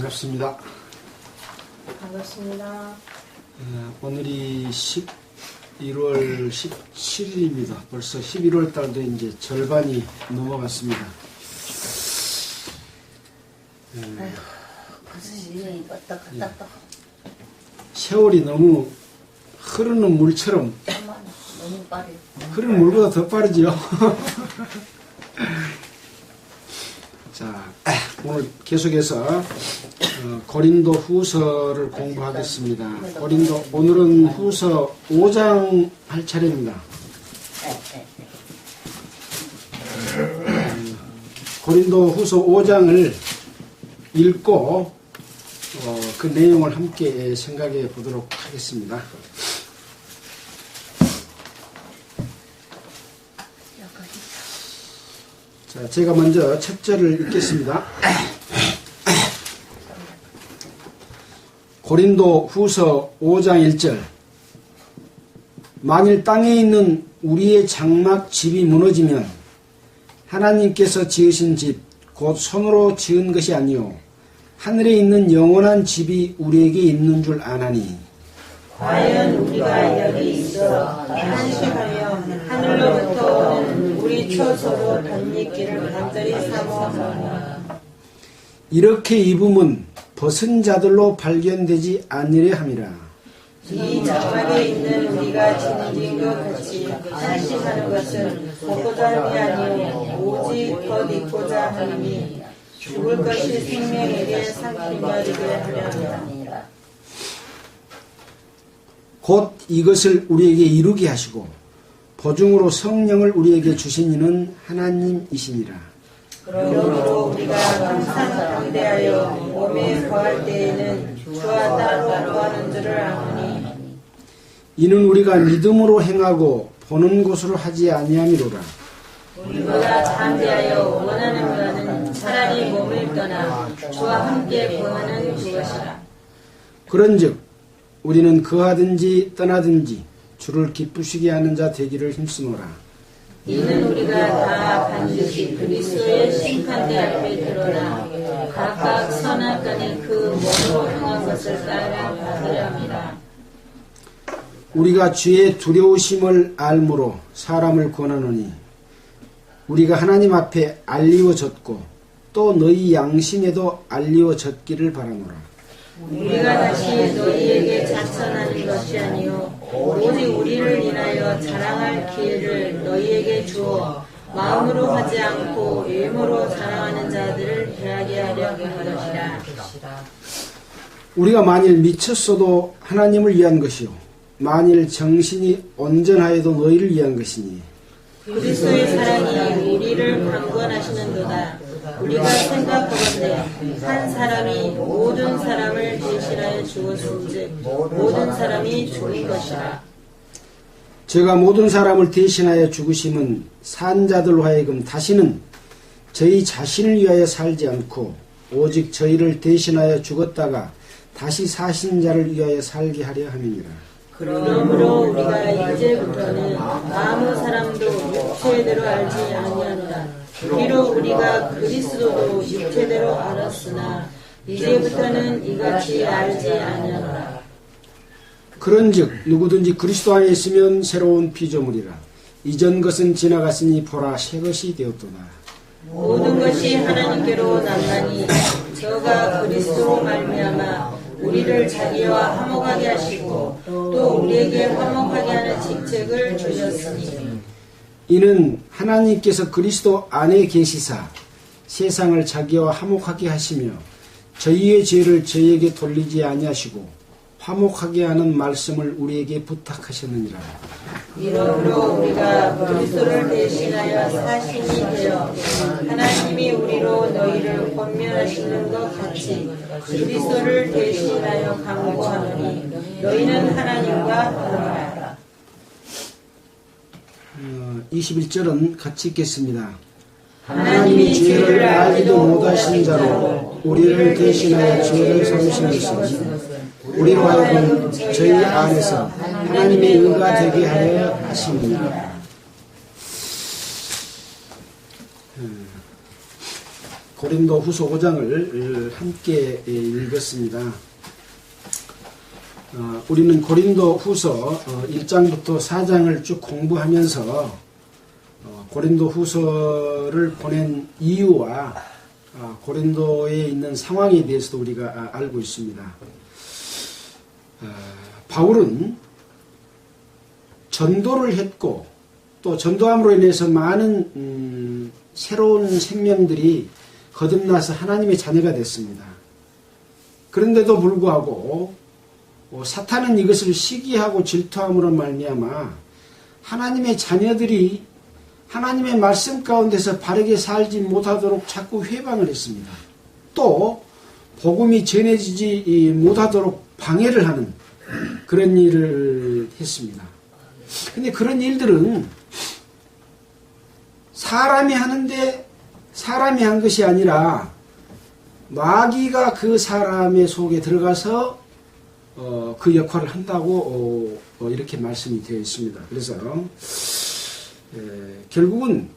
반갑습니다. 반갑습니다. 오늘이 11월 17일입니다. 벌써 11월 달도 이제 절반이 넘어갔습니다. 벌써 1년이 왔다 갔다. 세월이 너무 흐르는 물처럼 너무 빠르. 흐르는 물보다 더 빠르지요. 자, 오늘 계속해서 고린도 후서를 공부하겠습니다. 오늘은 후서 5장 할 차례입니다. 고린도 후서 5장을 읽고 그 내용을 함께 생각해 보도록 하겠습니다. 자, 제가 먼저 첫 절을 읽겠습니다. 고린도 후서 5장 1절. 만일 땅에 있는 우리의 장막 집이 무너지면 하나님께서 지으신 집, 곧 손으로 지은 것이 아니요 하늘에 있는 영원한 집이 우리에게 있는 줄 아나니. 과연 우리가 여기 있어 한심하여 하늘로부터 오는 우리 처소로 덧입기를 간절히 사모하노라. 이렇게 입음은 벗은 자들로 발견되지 아니려 함이라. 이 장막에 있는 우리가 짐진 것 같이 한심하는 것은 벗고자 함이 아니요 오직 덧입고자 함이니 죽을 것이 생명에게 상품이 되게 하려 함이라. 곧 이것을 우리에게 이루게 하시고 보증으로 성령을 우리에게 주신 이는 하나님이시니라. 그러므로 우리가 항상 담대하여 몸에 거할 때에는 주와 따로 거하는 줄을 아노니 이는 우리가 믿음으로 행하고 보는 것으로 하지 아니함이로라. 우리보다 담대하여 원하는 바는 차라리 몸을 떠나 주와 함께 거하는 그것이라. 그런즉 우리는 거하든지 떠나든지 주를 기쁘시게 하는 자 되기를 힘쓰노라. 이는 우리가 다 반드시 그리스도의 심판대 앞에 드러나 각각 선악간에 그 몸으로 행한 것을 따라 받으려 합니다. 우리가 주의 두려우심을 알므로 사람을 권하노니 우리가 하나님 앞에 알리워졌고 또 너희 양심에도 알리워졌기를 바라노라. 우리가 다시 너희에게 자천하는 것이 아니요 오직 우리를 인하여 자랑할 기회를 너희에게 주어 마음으로 하지 않고 외모로 자랑하는 자들을 대하게 하려 하는 것이라. 우리가 만일 미쳤어도 하나님을 위한 것이요 만일 정신이 온전하여도 너희를 위한 것이니 그리스도의 사랑이 우리를 강권하시는도다. 우리가 생각하건대 한 사람이 모든 사람을 대신하여 죽었은즉 모든 사람이 죽은 것이라. 제가 모든 사람을 대신하여 죽으심은 산 자들로 하여금 다시는 저희 자신을 위하여 살지 않고 오직 저희를 대신하여 죽었다가 다시 사신 자를 위하여 살게 하려 함이니라. 그러므로 우리가 이제부터는 아무 사람도 육체대로 알지 아니하노라. 비록 우리가 그리스도도 육체대로 알았으나 이제부터는 이같이 알지 아니하노라. 그런즉 누구든지 그리스도 안에 있으면 새로운 피조물이라. 이전 것은 지나갔으니 보라 새 것이 되었도다. 모든 것이 하나님께로 나가니 저가 그리스도로 말미암아 우리를 자기와 화목하게 하시고 또 우리에게 화목하게 하는 직책을 주셨으니 이는 하나님께서 그리스도 안에 계시사 세상을 자기와 화목하게 하시며 저희의 죄를 저희에게 돌리지 아니하시고 화목하게 하는 말씀을 우리에게 부탁하셨느니라. 이러므로 우리가 그리스도를 대신하여 사신이 되어 하나님이 우리로 너희를 권면하시는 것 같이 그리스도를 대신하여 강구하노니 너희는 하나님과 하나라. 21절은 같이 읽겠습니다. 하나님이 죄를 알지도 못하신 자로 우리를 대신하여 죄를 삼으신 것은 우리로 하여금 저희 안에서 하나님의 의가 되게 하려 하십니다. 고린도 후서 5장을 함께 읽었습니다. 우리는 고린도 후서 1장부터 4장을 쭉 공부하면서 고린도 후서를 보낸 이유와 고린도에 있는 상황에 대해서도 우리가 알고 있습니다. 바울은 전도를 했고 또 전도함으로 인해서 많은 새로운 생명들이 거듭나서 하나님의 자녀가 됐습니다. 그런데도 불구하고 사탄은 이것을 시기하고 질투함으로 말미암아 하나님의 자녀들이 하나님의 말씀 가운데서 바르게 살지 못하도록 자꾸 회방을 했습니다. 또 복음이 전해지지 못하도록 방해를 하는 그런 일을 했습니다. 근데 그런 일들은 사람이 하는데 사람이 한 것이 아니라 마귀가 그 사람의 속에 들어가서 그 역할을 한다고 이렇게 말씀이 되어 있습니다. 그래서 결국은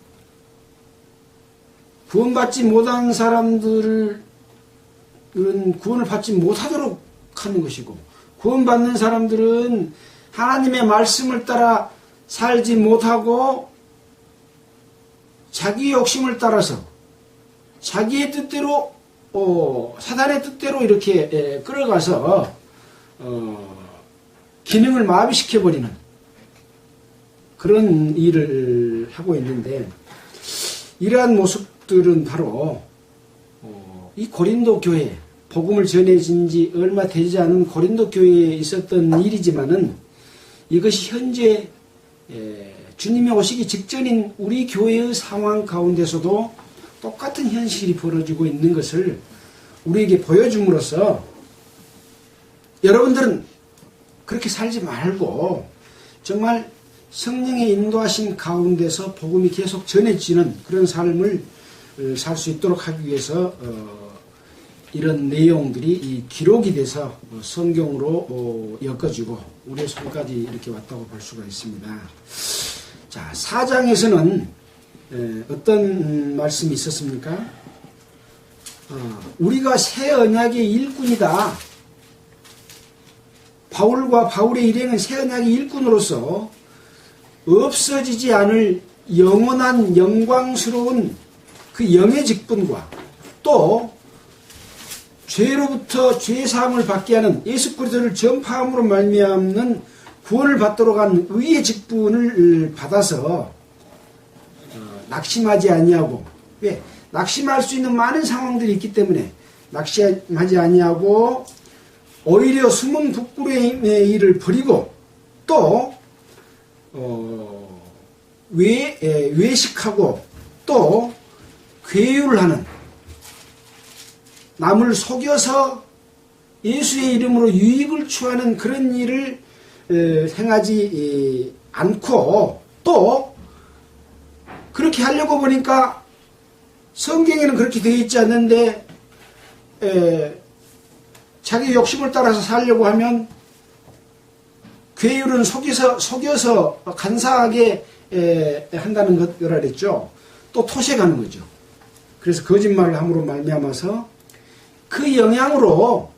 구원받지 못한 사람들은 구원을 받지 못하도록 하는 것이고, 구원받는 사람들은 하나님의 말씀을 따라 살지 못하고 자기 욕심을 따라서 자기의 뜻대로 사단의 뜻대로 이렇게 끌어가서 기능을 마비시켜버리는 그런 일을 하고 있는데, 이러한 모습들은 바로 이 고린도 교회, 복음을 전해진 지 얼마 되지 않은 고린도 교회에 있었던 일이지만은 이것이 현재 주님이 오시기 직전인 우리 교회의 상황 가운데서도 똑같은 현실이 벌어지고 있는 것을 우리에게 보여줌으로써 여러분들은 그렇게 살지 말고 정말 성령의 인도하신 가운데서 복음이 계속 전해지는 그런 삶을 살 수 있도록 하기 위해서 이런 내용들이 기록이 돼서 성경으로 엮어지고 우리의 손까지 이렇게 왔다고 볼 수가 있습니다. 자, 4장에서는 어떤 말씀이 있었습니까? 우리가 새 언약의 일꾼이다. 바울과 바울의 일행은 새 언약의 일꾼으로서 없어지지 않을 영원한 영광스러운 그 영의 직분과 또 죄로부터 죄사함을 받게 하는 예수 그리스도를 전파함으로 말미암는 구원을 받도록 한 의의 직분을 받아서 낙심하지 아니하고, 왜? 낙심할 수 있는 많은 상황들이 있기 때문에 낙심하지 아니하고 오히려 숨은 부끄러움의 일을 버리고 또 외식하고 또 괴유를 하는, 남을 속여서 예수의 이름으로 유익을 취하는 그런 일을 행하지 않고, 또 그렇게 하려고 보니까 성경에는 그렇게 되어 있지 않는데 자기 욕심을 따라서 살려고 하면 괴유는 속여서 간사하게 한다는 거라 그랬죠. 또 토색하는 거죠. 그래서 거짓말을 함으로 말미암아서 그 영향으로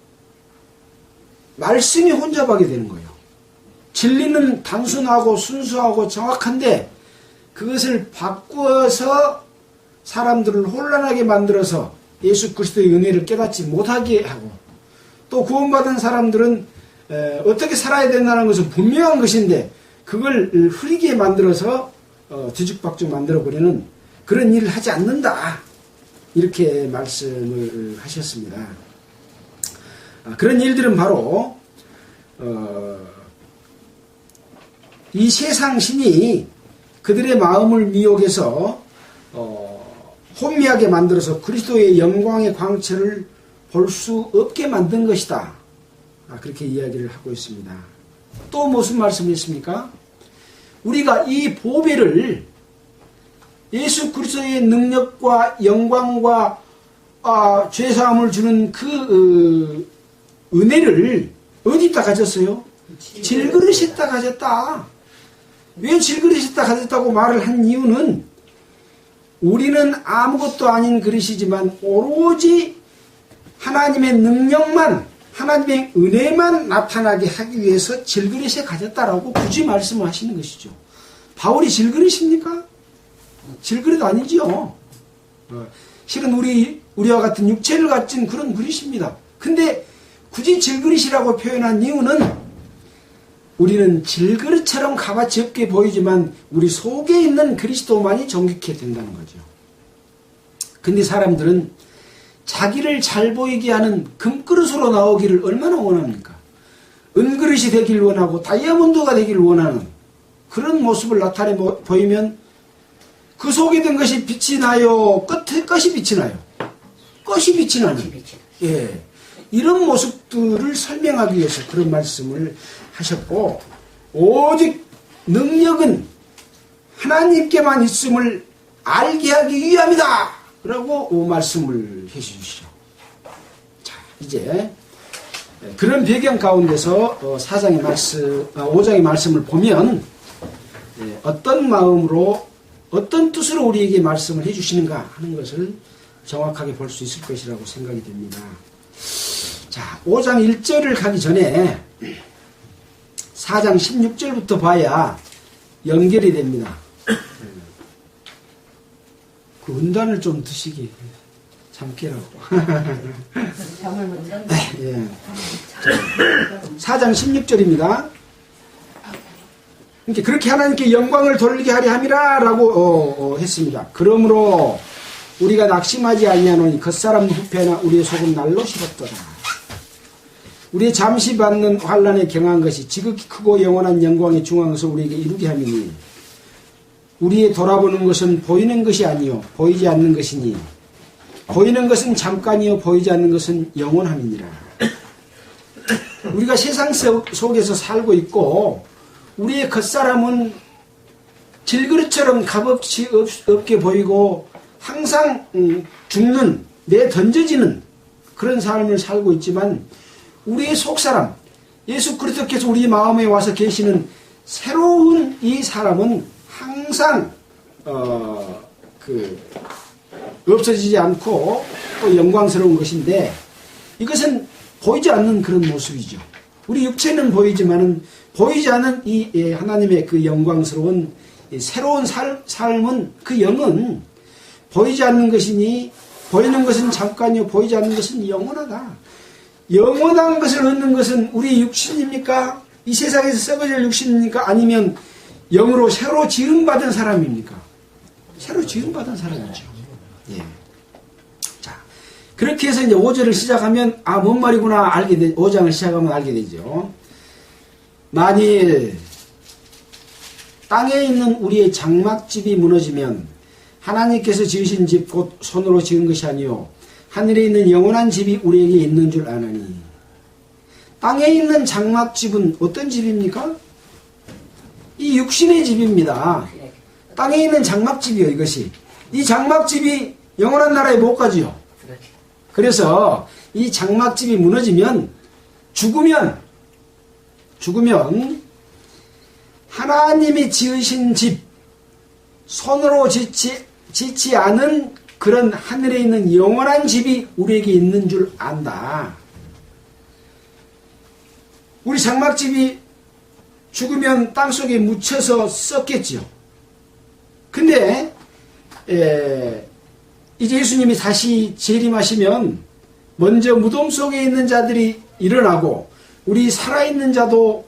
말씀이 혼잡하게 되는 거예요. 진리는 단순하고 순수하고 정확한데 그것을 바꾸어서 사람들을 혼란하게 만들어서 예수 그리스도의 은혜를 깨닫지 못하게 하고, 또 구원받은 사람들은 어떻게 살아야 된다는 것은 분명한 것인데 그걸 흐리게 만들어서 뒤죽박죽 만들어버리는 그런 일을 하지 않는다, 이렇게 말씀을 하셨습니다. 그런 일들은 바로 이 세상 신이 그들의 마음을 미혹해서 혼미하게 만들어서 그리스도의 영광의 광채를 볼 수 없게 만든 것이다, 그렇게 이야기를 하고 있습니다. 또 무슨 말씀이 있습니까? 우리가 이 보배를, 예수 그리스도의 능력과 영광과 죄사함을 주는 그 은혜를 어디다 가졌어요? 질그릇에다 가졌다. 왜 질그릇에다 가졌다고 말을 한 이유는 우리는 아무것도 아닌 그릇이지만 오로지 하나님의 능력만, 하나님의 은혜만 나타나게 하기 위해서 질그릇에 가졌다라고 굳이 말씀을 하시는 것이죠. 바울이 질그릇입니까? 질그릇 아니지요. 실은 우리와 같은 육체를 가진 그런 그릇입니다. 근데 굳이 질그릇이라고 표현한 이유는 우리는 질그릇처럼 값어치 없게 보이지만 우리 속에 있는 그리스도만이 존귀케 된다는 거죠. 근데 사람들은 자기를 잘 보이게 하는 금그릇으로 나오기를 얼마나 원합니까? 은그릇이 되길 원하고 다이아몬드가 되길 원하는 그런 모습을 나타내 보이면 그 속에 든 것이 빛이 나요? 끝이 빛이 나요? 끝이 빛이 나는. 예. 이런 모습들을 설명하기 위해서 그런 말씀을 하셨고, 오직 능력은 하나님께만 있음을 알게 하기 위함이다! 라고 말씀을 해 주시죠. 자, 이제 그런 배경 가운데서 5장의 말씀을 보면 어떤 마음으로 어떤 뜻으로 우리에게 말씀을 해 주시는가 하는 것을 정확하게 볼 수 있을 것이라고 생각이 됩니다. 자, 5장 1절을 가기 전에 4장 16절부터 봐야 연결이 됩니다. 그 은단을 좀 드시기 참깨라고. 예. 4장 16절입니다. 그렇게 하나님께 영광을 돌리게 하려 함이라 라고 했습니다. 그러므로 우리가 낙심하지 아니하노니 겉사람 부패나 우리의 속은 날로 식었더라. 우리의 잠시 받는 환난에 경한 것이 지극히 크고 영원한 영광의 중한 것을 우리에게 이루게 함이니 우리의 돌아보는 것은 보이는 것이 아니요 보이지 않는 것이니 보이는 것은 잠깐이요 보이지 않는 것은 영원함이니라. 우리가 세상 속에서 살고 있고 우리의 겉사람은 질그릇처럼 값없이 없게 보이고 항상 죽는, 내던져지는 그런 삶을 살고 있지만 우리의 속사람, 예수 그리스도께서 우리 마음에 와서 계시는 새로운 이 사람은 항상 없어지지 않고 또 영광스러운 것인데 이것은 보이지 않는 그런 모습이죠. 우리 육체는 보이지만은 보이지 않는 이 하나님의 그 영광스러운 새로운 삶은 그 영은 보이지 않는 것이니 보이는 것은 잠깐이요 보이지 않는 것은 영원하다. 영원한 것을 얻는 것은 우리 육신입니까? 이 세상에서 썩어질 육신입니까? 아니면 영으로 새로 지음받은 사람입니까? 새로 지음받은 사람이죠. 예. 자, 그렇게 해서 이제 5절을 시작하면 뭔 말이구나 5장을 시작하면 알게 되죠. 만일 땅에 있는 우리의 장막집이 무너지면 하나님께서 지으신 집 곧 손으로 지은 것이 아니요 하늘에 있는 영원한 집이 우리에게 있는 줄 아나니. 땅에 있는 장막집은 어떤 집입니까? 이 육신의 집입니다. 땅에 있는 장막집이요 이것이. 이 장막집이 영원한 나라에 못 가지요. 그래서 이 장막집이 무너지면 죽으면 하나님이 지으신 집 손으로 짓지 않은 그런 하늘에 있는 영원한 집이 우리에게 있는 줄 안다. 우리 장막집이 죽으면 땅속에 묻혀서 썩겠죠. 근데 이제 예수님이 다시 재림하시면 먼저 무덤 속에 있는 자들이 일어나고 우리 살아있는 자도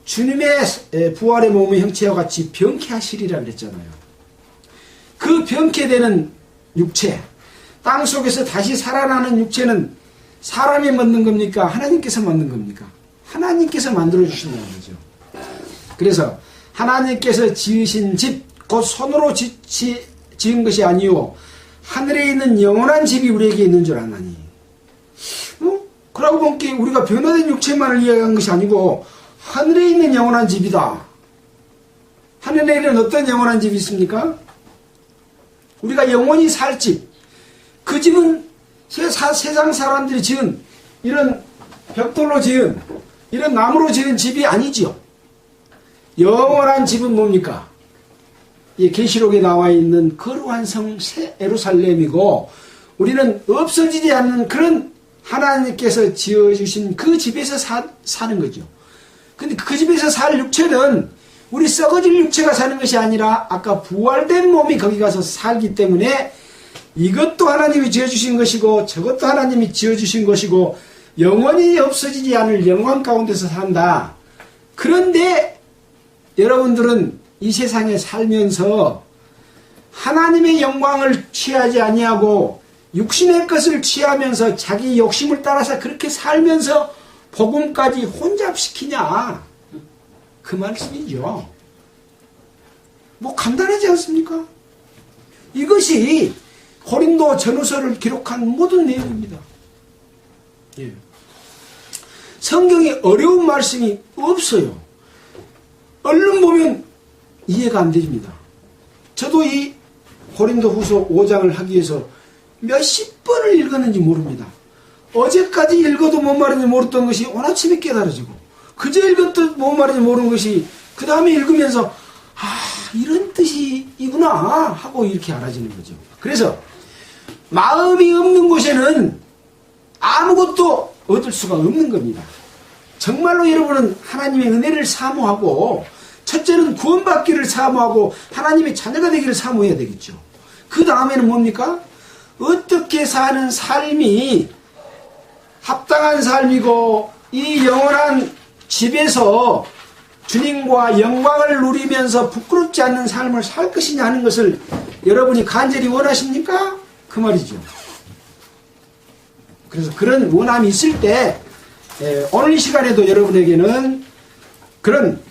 주님의 부활의 몸의 형체와 같이 병쾌하시리라 그랬잖아요. 그 병쾌되는 육체, 땅속에서 다시 살아나는 육체는 사람이 만든 겁니까? 하나님께서 만든 겁니까? 하나님께서 만들어주신다는 거죠. 그래서 하나님께서 지으신 집, 곧 손으로 지은 것이 아니요 하늘에 있는 영원한 집이 우리에게 있는 줄 아나니. 그러고 보니까 우리가 변화된 육체만을 이야기한 것이 아니고 하늘에 있는 영원한 집이다. 하늘에 있는 어떤 영원한 집이 있습니까? 우리가 영원히 살 집. 그 집은 세상 사람들이 지은 이런 벽돌로 지은 이런 나무로 지은 집이 아니지요. 영원한 집은 뭡니까? 이 계시록에 나와 있는 거룩한 성 새 예루살렘이고 우리는 없어지지 않는 그런 하나님께서 지어주신 그 집에서 사는 거죠. 근데 그 집에서 살 육체는 우리 썩어질 육체가 사는 것이 아니라 아까 부활된 몸이 거기 가서 살기 때문에 이것도 하나님이 지어주신 것이고 저것도 하나님이 지어주신 것이고 영원히 없어지지 않을 영광 가운데서 산다. 그런데 여러분들은 이 세상에 살면서 하나님의 영광을 취하지 아니하고 육신의 것을 취하면서 자기 욕심을 따라서 그렇게 살면서 복음까지 혼잡시키냐, 그 말씀이죠. 뭐 간단하지 않습니까? 이것이 고린도 전후서를 기록한 모든 내용입니다. 예. 성경에 어려운 말씀이 없어요. 얼른 보면 이해가 안 됩니다. 저도 이 고린도 후서 5장을 하기 위해서 몇십 번을 읽었는지 모릅니다. 어제까지 읽어도 뭔 말인지 모르던 것이 오늘 아침에 깨달아지고, 그제 읽었도 뭔 말인지 모르는 것이 그 다음에 읽으면서 이런 뜻이구나 하고 이렇게 알아지는 거죠. 그래서 마음이 없는 곳에는 아무것도 얻을 수가 없는 겁니다. 정말로 여러분은 하나님의 은혜를 사모하고, 첫째는 구원받기를 사모하고 하나님의 자녀가 되기를 사모해야 되겠죠. 그 다음에는 뭡니까? 어떻게 사는 삶이 합당한 삶이고 이 영원한 집에서 주님과 영광을 누리면서 부끄럽지 않는 삶을 살 것이냐 하는 것을 여러분이 간절히 원하십니까? 그 말이죠. 그래서 그런 원함이 있을 때 오늘 이 시간에도 여러분에게는 그런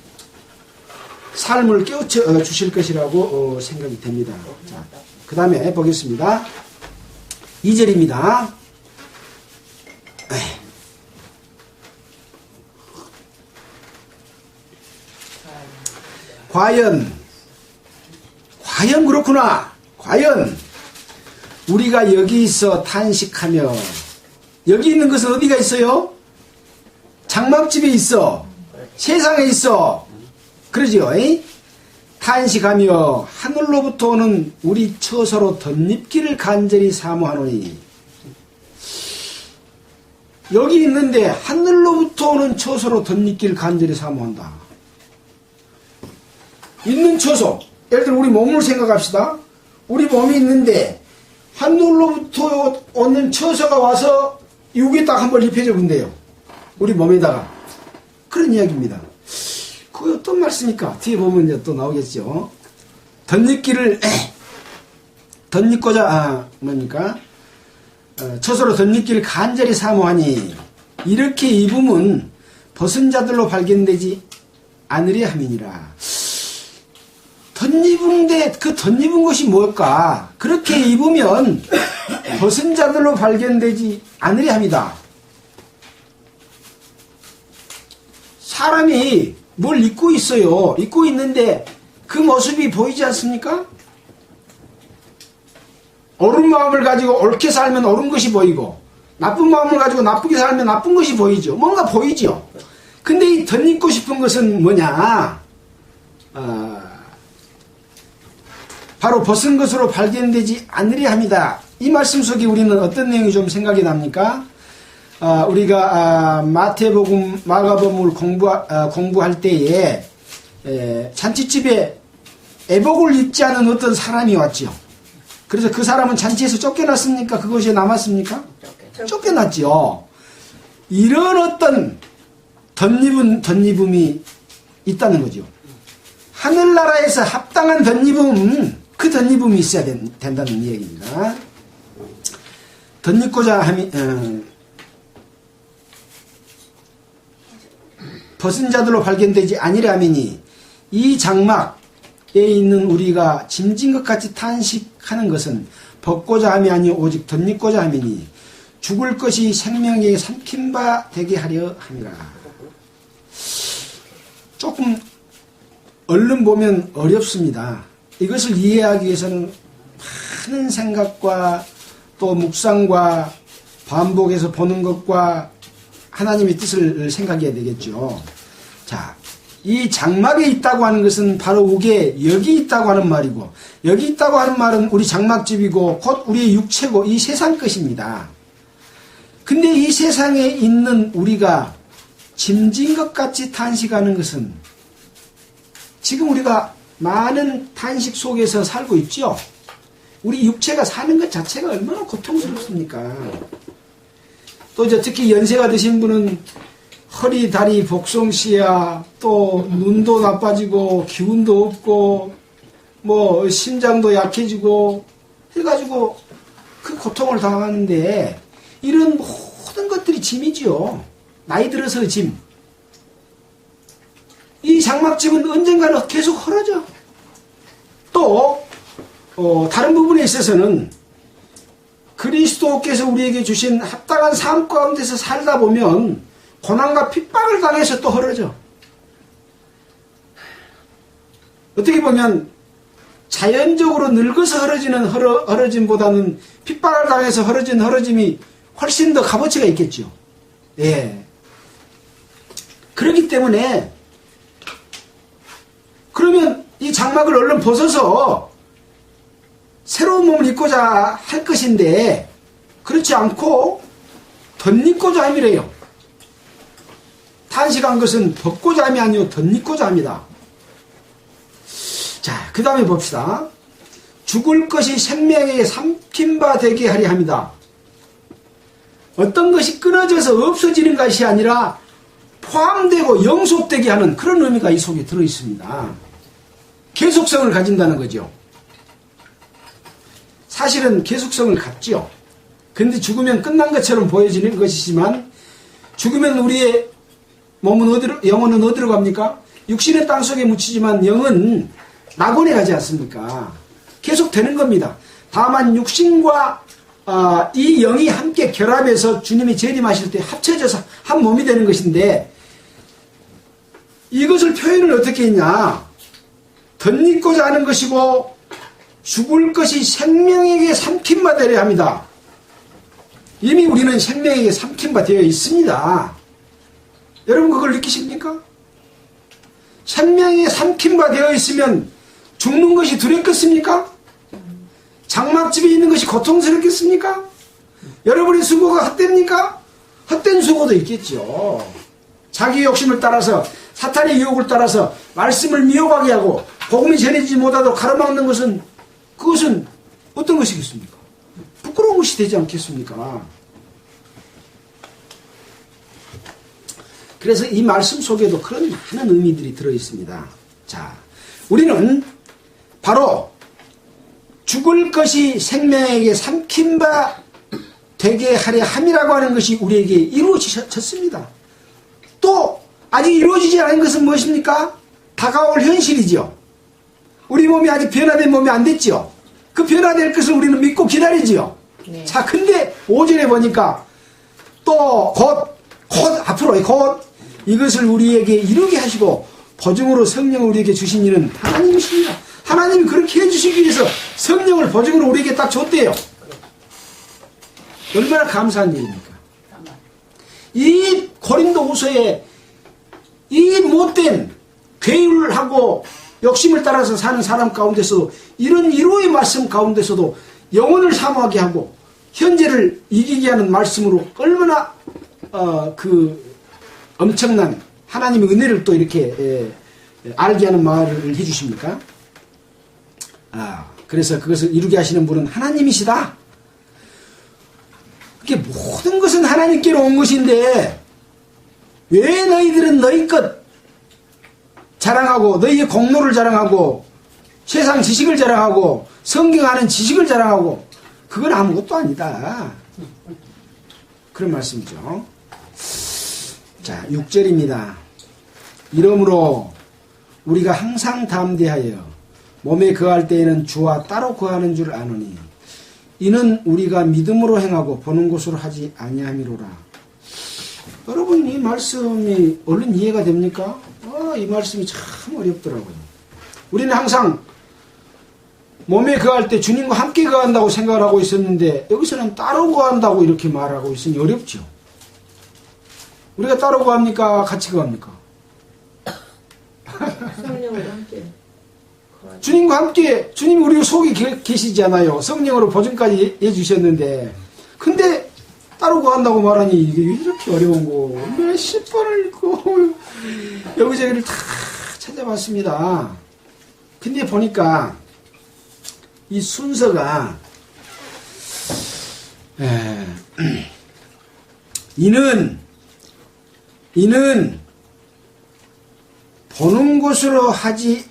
삶을 깨우쳐 주실 것이라고 생각이 됩니다. 자, 그 다음에 보겠습니다. 2절입니다. 과연 그렇구나. 과연 우리가 여기 있어 탄식하며, 여기 있는 것은 어디가 있어요? 장막집에 있어. 세상에 있어. 그러지요. 탄식하며 하늘로부터 오는 우리 처소로 덧입기를 간절히 사모하노니. 여기 있는데 하늘로부터 오는 처소로 덧입기를 간절히 사모한다. 있는 처소, 예를 들어 우리 몸을 생각합시다. 우리 몸이 있는데 하늘로부터 오는 처소가 와서 여기에 딱 한번 입혀져 본대요. 우리 몸에다가. 그런 이야기입니다. 그게 어떤 말씀입니까? 뒤에 보면 이제 또 나오겠죠. 덧입기를 덧입고자 뭡니까? 처소로 덧입기를 간절히 사모하니 이렇게 입으면 벗은 자들로 발견되지 않으려 함이니라. 덧입은데 그 덧입은 것이 뭘까? 그렇게 입으면 벗은 자들로 발견되지 않으려 합니다. 사람이 뭘 입고 있어요. 입고 있는데 그 모습이 보이지 않습니까? 옳은 마음을 가지고 옳게 살면 옳은 것이 보이고, 나쁜 마음을 가지고 나쁘게 살면 나쁜 것이 보이죠. 뭔가 보이죠. 근데 이 덧입고 싶은 것은 뭐냐? 바로 벗은 것으로 발견되지 않으려 합니다. 이 말씀 속에 우리는 어떤 내용이 좀 생각이 납니까? 우리가 마태복음, 마가복음을 공부할 때에 잔치집에 애복을 입지 않은 어떤 사람이 왔죠. 그래서 그 사람은 잔치에서 쫓겨났습니까? 그것이 남았습니까? 쫓겨났죠. 이런 어떤 덧입음이 있다는 거죠. 하늘나라에서 합당한 덧입음, 그 덧입음이 있어야 된다는 이야기입니다. 덧입고자 하면 벗은 자들로 발견되지 아니려 하미니 이 장막에 있는 우리가 짐진 것 같이 탄식하는 것은 벗고자 함이 아니오 오직 덧입고자 함이니 죽을 것이 생명에 삼킨 바 되게 하려 함이라. 조금 얼른 보면 어렵습니다. 이것을 이해하기 위해서는 많은 생각과 또 묵상과 반복해서 보는 것과 하나님의 뜻을 생각해야 되겠죠. 자, 이 장막에 있다고 하는 것은 바로 우게 여기 있다고 하는 말이고, 여기 있다고 하는 말은 우리 장막집이고 곧 우리의 육체고 이 세상 것입니다. 근데 이 세상에 있는 우리가 짐진 것 같이 탄식하는 것은 지금 우리가 많은 탄식 속에서 살고 있죠. 우리 육체가 사는 것 자체가 얼마나 고통스럽습니까? 또 이제 특히 연세가 드신 분은 허리, 다리, 복송씨야, 또 눈도 나빠지고 기운도 없고 뭐 심장도 약해지고 해가지고 그 고통을 당하는데, 이런 모든 것들이 짐이지요. 나이 들어서 짐. 이 장막집은 언젠가는 계속 흐러져. 또 다른 부분에 있어서는 그리스도께서 우리에게 주신 합당한 삶 가운데서 살다 보면 고난과 핍박을 당해서 또 흐러져. 어떻게 보면 자연적으로 늙어서 흐러지는 흐러짐보다는 핍박을 당해서 흐러진 흐러짐이 훨씬 더 값어치가 있겠죠. 예. 그렇기 때문에 그러면 이 장막을 얼른 벗어서 새로운 몸을 입고자 할 것인데, 그렇지 않고 덧입고자 함이래요. 탄식한 것은 벗고자 함이 아니요 덧입고자 합니다. 자, 그 다음에 봅시다. 죽을 것이 생명에게 삼킨 바 되게 하려 합니다. 어떤 것이 끊어져서 없어지는 것이 아니라 포함되고 영속되게 하는 그런 의미가 이 속에 들어있습니다. 계속성을 가진다는 거죠. 사실은 계속성을 갖죠. 근데 죽으면 끝난 것처럼 보여지는 것이지만, 죽으면 우리의 영혼은 어디로 갑니까? 육신의 땅 속에 묻히지만 영은 낙원에 가지 않습니까? 계속 되는 겁니다. 다만 육신과 이 영이 함께 결합해서 주님이 재림하실 때 합쳐져서 한 몸이 되는 것인데, 이것을 표현을 어떻게 했냐? 덧입고자 하는 것이고 죽을 것이 생명에게 삼킨 바 되려 합니다. 이미 우리는 생명에게 삼킨 바 되어 있습니다. 여러분 그걸 느끼십니까? 생명에 삼킨 바 되어 있으면 죽는 것이 두렵겠습니까? 장막집에 있는 것이 고통스럽겠습니까? 여러분의 수고가 헛됩니까? 헛된 수고도 있겠죠. 자기 욕심을 따라서, 사탄의 유혹을 따라서 말씀을 미혹하게 하고 복음이 전해지지 못하도록 가로막는 것은, 그것은 어떤 것이겠습니까? 부끄러운 것이 되지 않겠습니까? 그래서 이 말씀 속에도 그런 많은 의미들이 들어있습니다. 자, 우리는 바로 죽을 것이 생명에게 삼킨 바 되게 하려 함이라고 하는 것이 우리에게 이루어졌습니다. 또 아직 이루어지지 않은 것은 무엇입니까? 다가올 현실이죠. 우리 몸이 아직 변화된 몸이 안 됐죠. 그 변화될 것을 우리는 믿고 기다리지요. 네. 자, 근데 5절에 보니까 또 곧 이것을 우리에게 이루게 하시고 보증으로 성령을 우리에게 주신 이는 하나님이십니다. 하나님이 그렇게 해주시기 위해서 성령을 보증으로 우리에게 딱 줬대요. 얼마나 감사한 일입니까? 이 고린도후서에 이 못된 괴율하고 욕심을 따라서 사는 사람 가운데서 이런 위로의 말씀 가운데서도 영혼을 사모하게 하고 현재를 이기게 하는 말씀으로 얼마나 엄청난 하나님의 은혜를 또 이렇게 알게 하는 말을 해주십니까? 그래서 그것을 이루게 하시는 분은 하나님이시다. 그게 모든 것은 하나님께로 온 것인데 왜 너희들은 너희 것 자랑하고 너희의 공로를 자랑하고 세상 지식을 자랑하고 성경 아는 지식을 자랑하고 그건 아무것도 아니다. 그런 말씀이죠. 자, 6절입니다. 이러므로 우리가 항상 담대하여 몸에 거할 때에는 주와 따로 거하는 줄 아노니 이는 우리가 믿음으로 행하고 보는 것으로 하지 아니함이로라. 여러분 이 말씀이 얼른 이해가 됩니까? 이 말씀이 참 어렵더라고요. 우리는 항상 몸에 거할 때 주님과 함께 거한다고 생각을 하고 있었는데 여기서는 따로 거한다고 이렇게 말하고 있으니 어렵죠. 우리가 따로 거합니까? 같이 거합니까? 성령으로 함께. 주님과 함께 주님이 우리 속에 계시잖아요. 성령으로 보증까지 해주셨는데 근데 따로 구한다고 말하니 이게 왜 이렇게 어려운 거 몇십 번을 읽고 여기저기를 다 찾아봤습니다. 근데 보니까 이 순서가 이는 보는 것으로 하지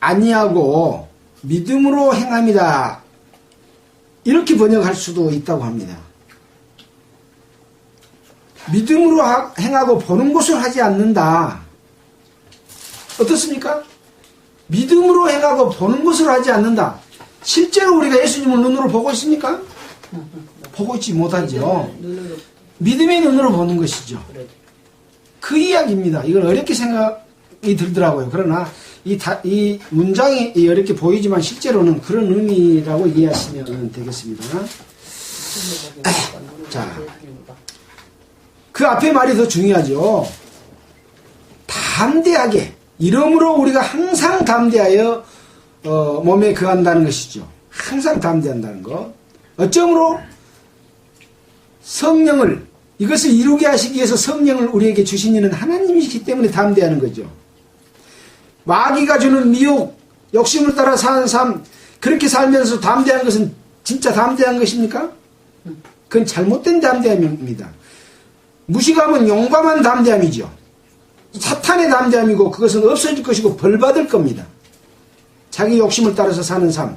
아니하고 믿음으로 행함이다. 이렇게 번역할 수도 있다고 합니다. 믿음으로 행하고 보는 것으로 하지 않는다. 어떻습니까? 믿음으로 행하고 보는 것으로 하지 않는다. 실제로 우리가 예수님을 눈으로 보고 있습니까? 보고 있지 못하죠. 믿음의 눈으로 보는 것이죠. 그 이야기입니다. 이걸 어렵게 생각이 들더라고요. 그러나 이 문장이 어렵게 보이지만 실제로는 그런 의미라고 이해하시면 되겠습니다. 자, 그 앞에 말이 더 중요하죠. 담대하게, 이러므로 우리가 항상 담대하여 몸에 거한다는 것이죠. 항상 담대한다는 것. 어쩌므로? 성령을, 이것을 이루게 하시기 위해서 성령을 우리에게 주신 이는 하나님이시기 때문에 담대하는 거죠. 마귀가 주는 미혹, 욕심을 따라 사는 삶, 그렇게 살면서 담대한 것은 진짜 담대한 것입니까? 그건 잘못된 담대함입니다. 무식함은 용감한 담대함이죠. 사탄의 담대함이고 그것은 없어질 것이고 벌받을 겁니다. 자기 욕심을 따라서 사는 삶,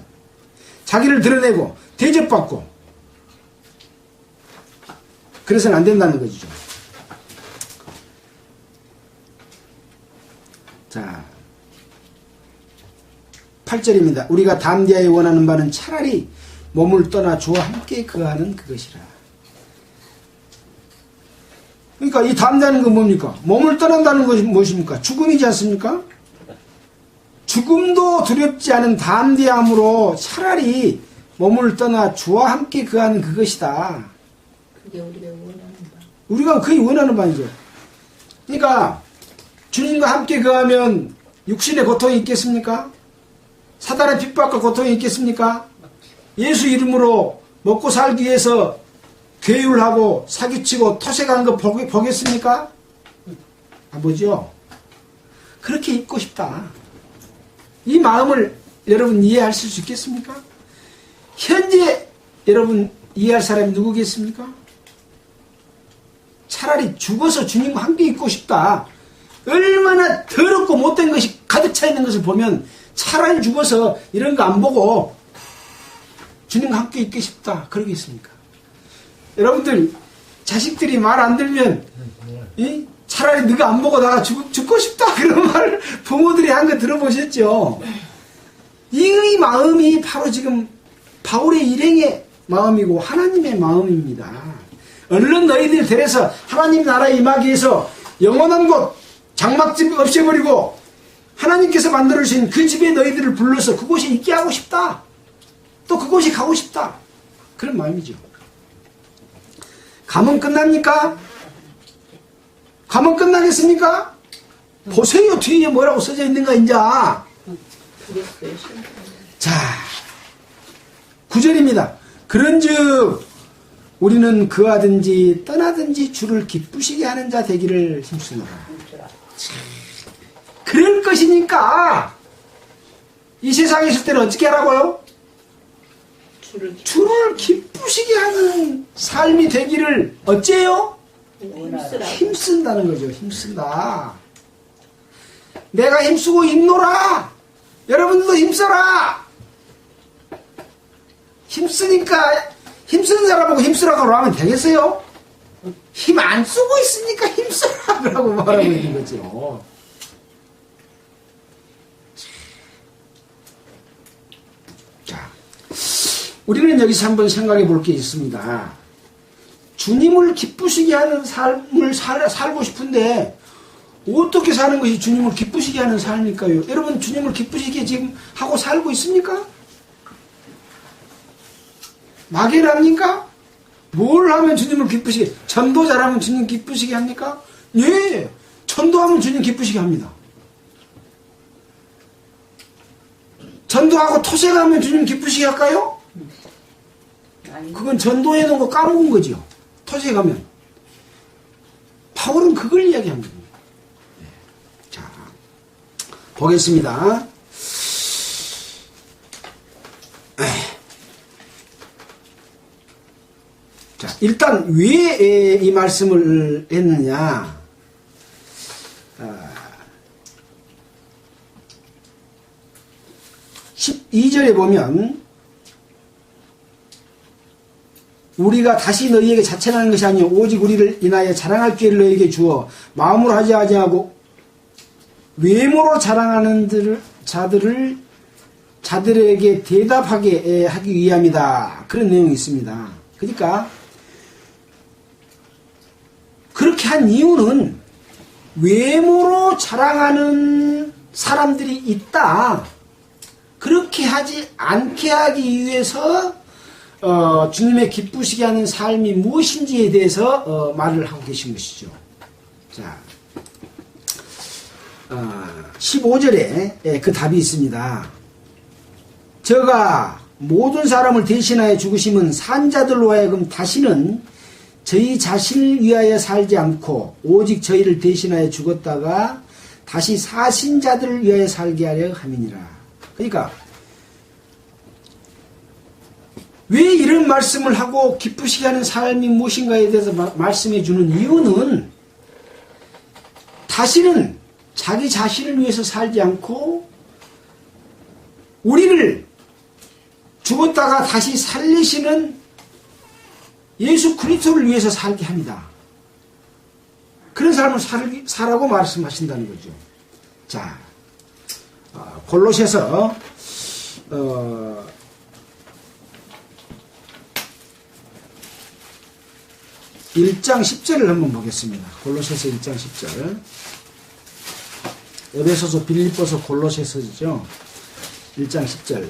자기를 드러내고 대접받고 그래서는 안 된다는 거죠. 자, 8절입니다. 우리가 담대하여 원하는 바는 차라리 몸을 떠나 주와 함께 거하는 그것이라. 그러니까 이 담대하는 건 뭡니까? 몸을 떠난다는 것이 무엇입니까? 죽음이지 않습니까? 죽음도 두렵지 않은 담대함으로 차라리 몸을 떠나 주와 함께 거하는 그것이다. 그게 우리가 원하는 바. 우리가 거의 원하는 바이죠. 그러니까 주님과 함께 거하면 육신의 고통이 있겠습니까? 사단의 핍박과 고통이 있겠습니까? 예수 이름으로 먹고 살기 위해서 괴율하고 사기치고 토색하는 거 보겠습니까? 안 보죠? 그렇게 있고 싶다. 이 마음을 여러분 이해하실 수 있겠습니까? 현재 여러분 이해할 사람이 누구겠습니까? 차라리 죽어서 주님과 함께 있고 싶다. 얼마나 더럽고 못된 것이 가득 차 있는 것을 보면 차라리 죽어서 이런 거 안 보고 주님과 함께 있고 싶다. 그러겠습니까? 여러분들 자식들이 말 안 들면 차라리 네가 안 보고 나가 죽고 싶다. 그런 말을 부모들이 한 거 들어보셨죠? 이 마음이 바로 지금 바울의 일행의 마음이고 하나님의 마음입니다. 얼른 너희들 데려서 하나님 나라에 임하기 위해서 영원한 곳 장막집 없애버리고 하나님께서 만들어주신 그 집에 너희들을 불러서 그곳에 있게 하고 싶다. 또 그곳에 가고 싶다. 그런 마음이죠. 가면 끝납니까? 가면 끝나겠습니까? 보세요. 뒤에 뭐라고 써져 있는가 이제. 자, 9절입니다. 그런즉 우리는 그하든지 떠나든지 주를 기쁘시게 하는 자 되기를 힘쓰노라. 그럴 것이니까 이 세상에 있을 때는 어떻게 하라고요? 주를 기쁘시게 하는 삶이 되기를 어째요? 힘쓴다는 거죠. 힘쓴다. 내가 힘쓰고 힘노라. 여러분들도 힘써라. 힘쓰니까 힘쓰는 사람하고 힘쓰라고 하면 되겠어요? 힘 안 쓰고 있으니까 힘쓰라고 말하고 있는 거죠. 자, 우리는 여기서 한번 생각해 볼 게 있습니다. 주님을 기쁘시게 하는 삶을 살고 싶은데 어떻게 사는 것이 주님을 기쁘시게 하는 삶일까요? 여러분 주님을 기쁘시게 지금 하고 살고 있습니까? 마귀랍니까? 뭘 하면 주님을 기쁘시게, 전도 잘하면 주님 기쁘시게 합니까? 예, 전도하면 주님 기쁘시게 합니다. 전도하고 토색하면 주님 기쁘시게 할까요? 그건 전도해 놓은 거 까먹은 거죠. 토색하면. 바울은 그걸 이야기한 겁니다. 자, 보겠습니다. 자, 일단 왜 이 말씀을 했느냐? 12절에 보면 우리가 다시 너희에게 자천하는 것이 아니요 오직 우리를 인하여 자랑할 기회를 너희에게 주어 마음으로 하지 아니하고 외모로 자랑하는 자들에게 대답하게 하기 위함이다. 그런 내용이 있습니다. 그러니까 그렇게 한 이유는 외모로 자랑하는 사람들이 있다. 그렇게 하지 않게 하기 위해서 주님의 기쁘시게 하는 삶이 무엇인지에 대해서 말을 하고 계신 것이죠. 자, 15절에 그 답이 있습니다. 저가 모든 사람을 대신하여 죽으심은 산자들로 하여금 다시는 저희 자신을 위하여 살지 않고 오직 저희를 대신하여 죽었다가 다시 사신 자들을 위하여 살게 하려 함이니라. 그러니까 왜 이런 말씀을 하고 기쁘시게 하는 삶이 무엇인가에 대해서 말씀해 주는 이유는 다시는 자기 자신을 위해서 살지 않고 우리를 죽었다가 다시 살리시는 예수 그리스도를 위해서 살게 합니다. 그런 사람을 살라고 말씀하신다는 거죠. 자, 골로새서 1장 10절을 한번 보겠습니다. 골로새서 1장 10절. 에베소서, 빌립보서, 골로새서죠. 1장 10절.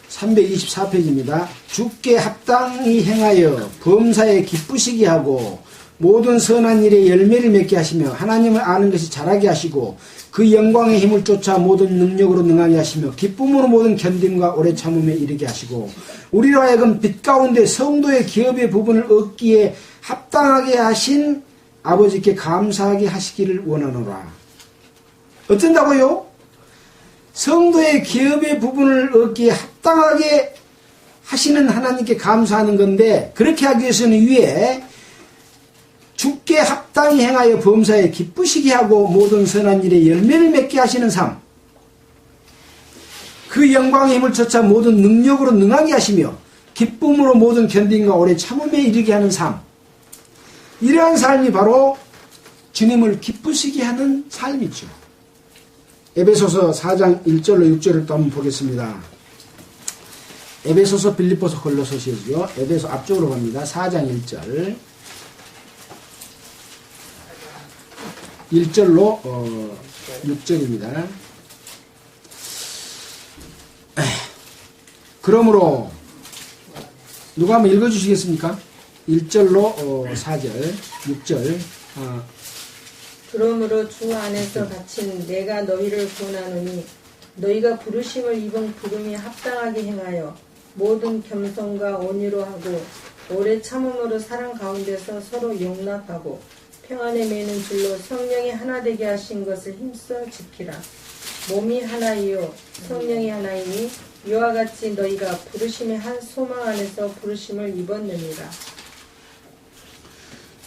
324페이지입니다. 주께 합당히 행하여 범사에 기쁘시게 하고 모든 선한 일에 열매를 맺게 하시며 하나님을 아는 것이 자라게 하시고 그 영광의 힘을 쫓아 모든 능력으로 능하게 하시며 기쁨으로 모든 견딤과 오래 참음에 이르게 하시고 우리로 하여금 빛 가운데 성도의 기업의 부분을 얻기에 합당하게 하신 아버지께 감사하게 하시기를 원하노라. 어쩐다고요? 성도의 기업의 부분을 얻기에 합당하게 하시는 하나님께 감사하는 건데 그렇게 하기 위해서는 위에 주께 합당히 행하여 범사에 기쁘시게 하고 모든 선한 일에 열매를 맺게 하시는 삶, 그 영광의 힘을 쫓아 모든 능력으로 능하게 하시며 기쁨으로 모든 견딘과 오래 참음에 이르게 하는 삶, 이러한 삶이 바로 주님을 기쁘시게 하는 삶이죠. 에베소서 4장 1절로 6절을 또 한번 보겠습니다. 에베소서, 빌립보서, 골로새서죠. 에베소 앞쪽으로 갑니다. 4장 1절. 1절로 6절입니다. 그러므로 누가 한번 읽어주시겠습니까? 1절로 4절, 6절. 그러므로 주 안에서 갇힌 내가 너희를 권하노니 너희가 부르심을 입은 부름이 합당하게 행하여 모든 겸손과 온유로 하고 오래 참음으로 사랑 가운데서 서로 용납하고 평안에 매는 줄로 성령이 하나 되게 하신 것을 힘써 지키라. 몸이 하나이요 성령이 하나이니 이와 같이 너희가 부르심의 한 소망 안에서 부르심을 입었느니라.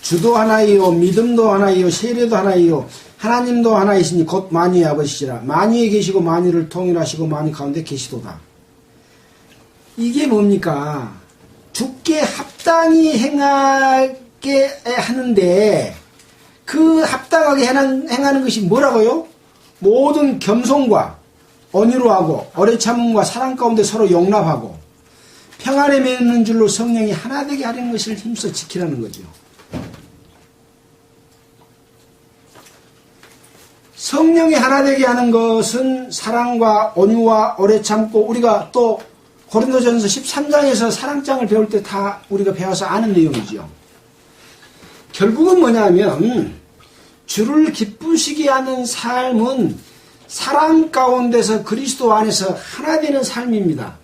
주도 하나이요 믿음도 하나이요 세례도 하나이요 하나님도 하나이시니 곧 만유의 아버지시라. 만유에 계시고 만유를 통일하시고 만유 가운데 계시도다. 이게 뭡니까? 주께 합당히 행하게 하는데 그 합당하게 행하는 것이 뭐라고요? 모든 겸손과 온유로 하고 오래 참음과 사랑 가운데 서로 용납하고 평안에 맺는 줄로 성령이 하나 되게 하는 것을 힘써 지키라는 거죠. 성령이 하나 되게 하는 것은 사랑과 온유와 오래 참고 우리가 또 고린도전서 13장에서 사랑장을 배울 때 다 우리가 배워서 아는 내용이죠. 결국은 뭐냐면 주를 기쁘시게 하는 삶은 사랑 가운데서 그리스도 안에서 하나 되는 삶입니다.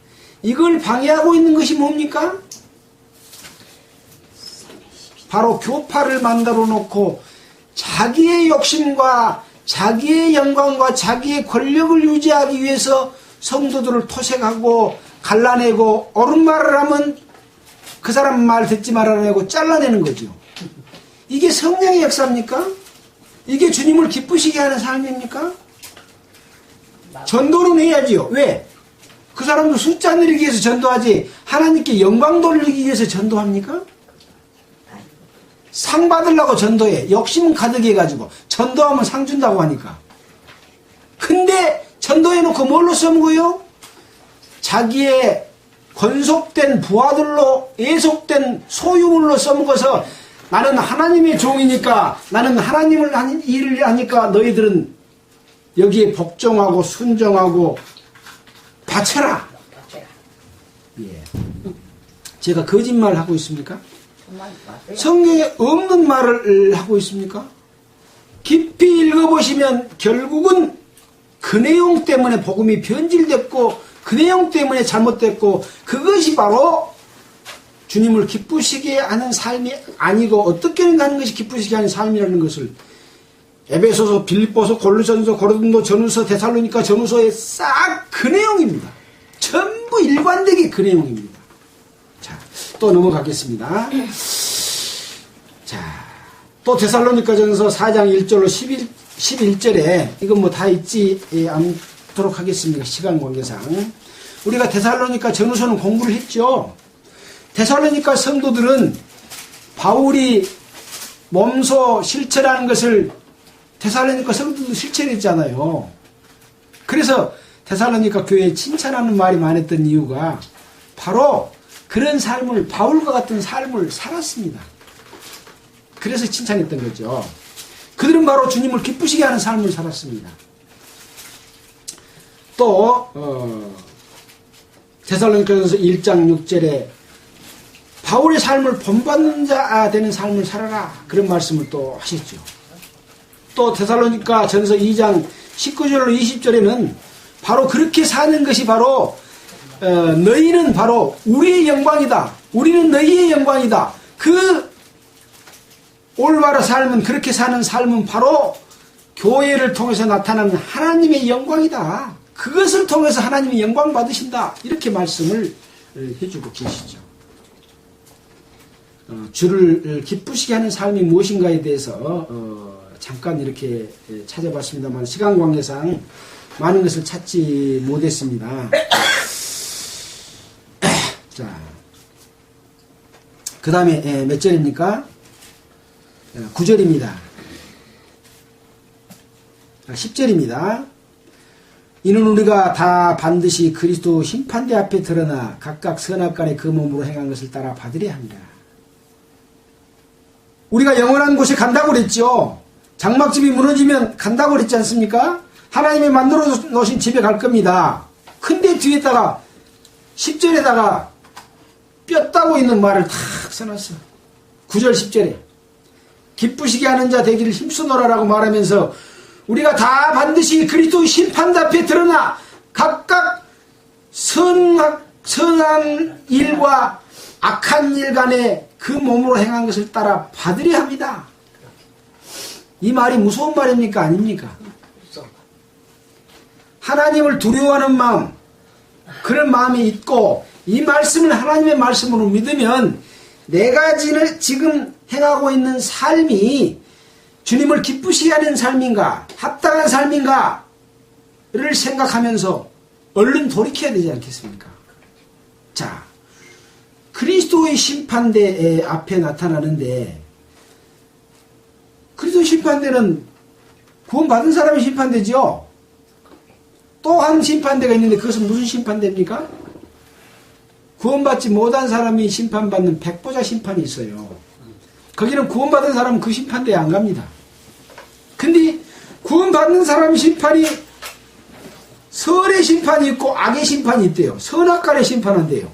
이걸 방해하고 있는 것이 뭡니까? 바로 교파를 만들어 놓고 자기의 욕심과 자기의 영광과 자기의 권력을 유지하기 위해서 성도들을 토색하고 갈라내고 옳은 말을 하면 그 사람 말 듣지 말아내고 잘라내는 거죠. 이게 성령의 역사입니까? 이게 주님을 기쁘시게 하는 삶입니까? 전도는 해야지요. 왜? 그 사람도 숫자 늘리기 위해서 전도하지 하나님께 영광 돌리기 위해서 전도합니까? 상 받으려고 전도해. 욕심은 가득해가지고 전도하면 상 준다고 하니까. 근데 전도해놓고 뭘로 써먹어요? 자기의 권속된 부하들로 애속된 소유물로 써먹어서 나는 하나님의 종이니까, 나는 하나님을 일을 하니까 너희들은 여기에 복종하고 순종하고 바쳐라. 예. 제가 거짓말 하고 있습니까? 성경에 없는 말을 하고 있습니까? 깊이 읽어보시면 결국은 그 내용 때문에 복음이 변질됐고 그 내용 때문에 잘못됐고 그것이 바로 주님을 기쁘시게 하는 삶이 아니고 어떻게 하는 것이 기쁘시게 하는 삶이라는 것을 에베소서, 빌립보서, 골로새서, 고린도 전후서, 데살로니가 전후서에 싹 그 내용입니다. 전부 일관되게 그 내용입니다. 자, 또 넘어가겠습니다. 자, 또 데살로니가 전서 4장 1절로 11절에 이건 뭐 다 읽지 않도록 하겠습니다. 시간 관계상. 우리가 데살로니가 전후서는 공부를 했죠. 데살로니가 성도들은 바울이 몸소 실천하는 것을 데살로니가 성도들도 실천했잖아요. 그래서 데살로니가 교회에 칭찬하는 말이 많았던 이유가 바로 그런 삶을, 바울과 같은 삶을 살았습니다. 그래서 칭찬했던 거죠. 그들은 바로 주님을 기쁘시게 하는 삶을 살았습니다. 또 데살로니가전서 1장 6절에 바울의 삶을 본받는 자 되는 삶을 살아라, 그런 말씀을 또 하셨죠. 또 데살로니가 전서 2장 19절로 20절에는 바로 그렇게 사는 것이 바로 너희는 바로 우리의 영광이다. 우리는 너희의 영광이다. 그 올바른 삶은, 그렇게 사는 삶은 바로 교회를 통해서 나타나는 하나님의 영광이다. 그것을 통해서 하나님의 영광 받으신다. 이렇게 말씀을 해주고 계시죠. 주를 기쁘시게 하는 삶이 무엇인가에 대해서 잠깐 이렇게 찾아봤습니다만 시간 관계상 많은 것을 찾지 못했습니다. 자, 그 다음에 몇 절입니까? 9절입니다. 10절입니다. 이는 우리가 다 반드시 그리스도 심판대 앞에 드러나 각각 선악간에 그 몸으로 행한 것을 따라 받으려 합니다. 우리가 영원한 곳에 간다고 그랬죠. 장막집이 무너지면 간다고 그랬지 않습니까? 하나님이 만들어 놓으신 집에 갈 겁니다. 근데 뒤에다가 10절에다가 뼈 따고 있는 말을 탁 써놨어. 9절 10절에 기쁘시게 하는 자 되기를 힘쓰노라라고 말하면서 우리가 다 반드시 그리스도 심판대 앞에 드러나 각각 선한 일과 악한 일 간에 그 몸으로 행한 것을 따라 받으려 합니다. 이 말이 무서운 말입니까? 아닙니까? 하나님을 두려워하는 마음, 그런 마음이 있고 이 말씀을 하나님의 말씀으로 믿으면 내가 지금 행하고 있는 삶이 주님을 기쁘시게 하는 삶인가, 합당한 삶인가를 생각하면서 얼른 돌이켜야 되지 않겠습니까? 자, 그리스도의 심판대 앞에 나타나는데, 그리스도 심판대는 구원받은 사람의 심판대죠. 또 한 심판대가 있는데 그것은 무슨 심판대입니까? 구원받지 못한 사람이 심판받는 백보자 심판이 있어요. 거기는 구원받은 사람은 그 심판대에 안 갑니다. 근데 구원받는 사람 심판이 선의 심판이 있고 악의 심판이 있대요. 선악간에 심판한대요.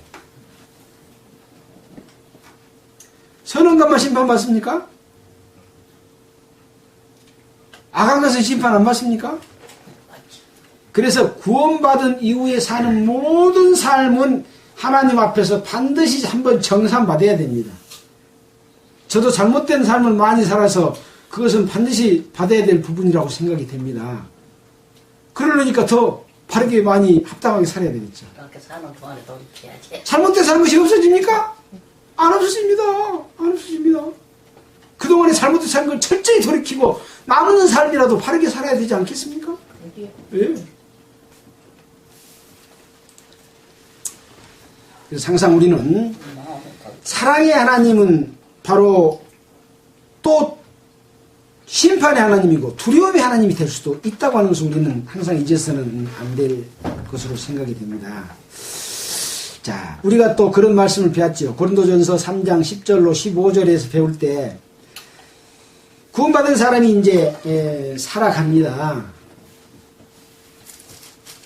선한 것만 심판받습니까? 악한 것은 심판 안 받습니까? 그래서 구원받은 이후에 사는 모든 삶은 하나님 앞에서 반드시 한번 정산받아야 됩니다. 저도 잘못된 삶을 많이 살아서 그것은 반드시 받아야 될 부분이라고 생각이 됩니다. 그러니까 더 바르게 많이 합당하게 살아야 되겠죠. 그렇게 사는 동안에 돌이켜야지. 잘못된 산 것이 없어집니까? 안 없어집니다. 안 없어집니다. 그동안에 잘못된 산 걸 철저히 돌이키고 남는 삶이라도 바르게 살아야 되지 않겠습니까? 예. 그래서 항상 우리는 사랑의 하나님은 바로 또 심판의 하나님이고 두려움의 하나님이 될 수도 있다고 하는 것을 우리는 항상 잊어서는 안 될 것으로 생각이 됩니다. 자, 우리가 또 그런 말씀을 배웠죠. 고린도전서 3장 10절로 15절에서 배울 때 구원받은 사람이 이제 살아갑니다.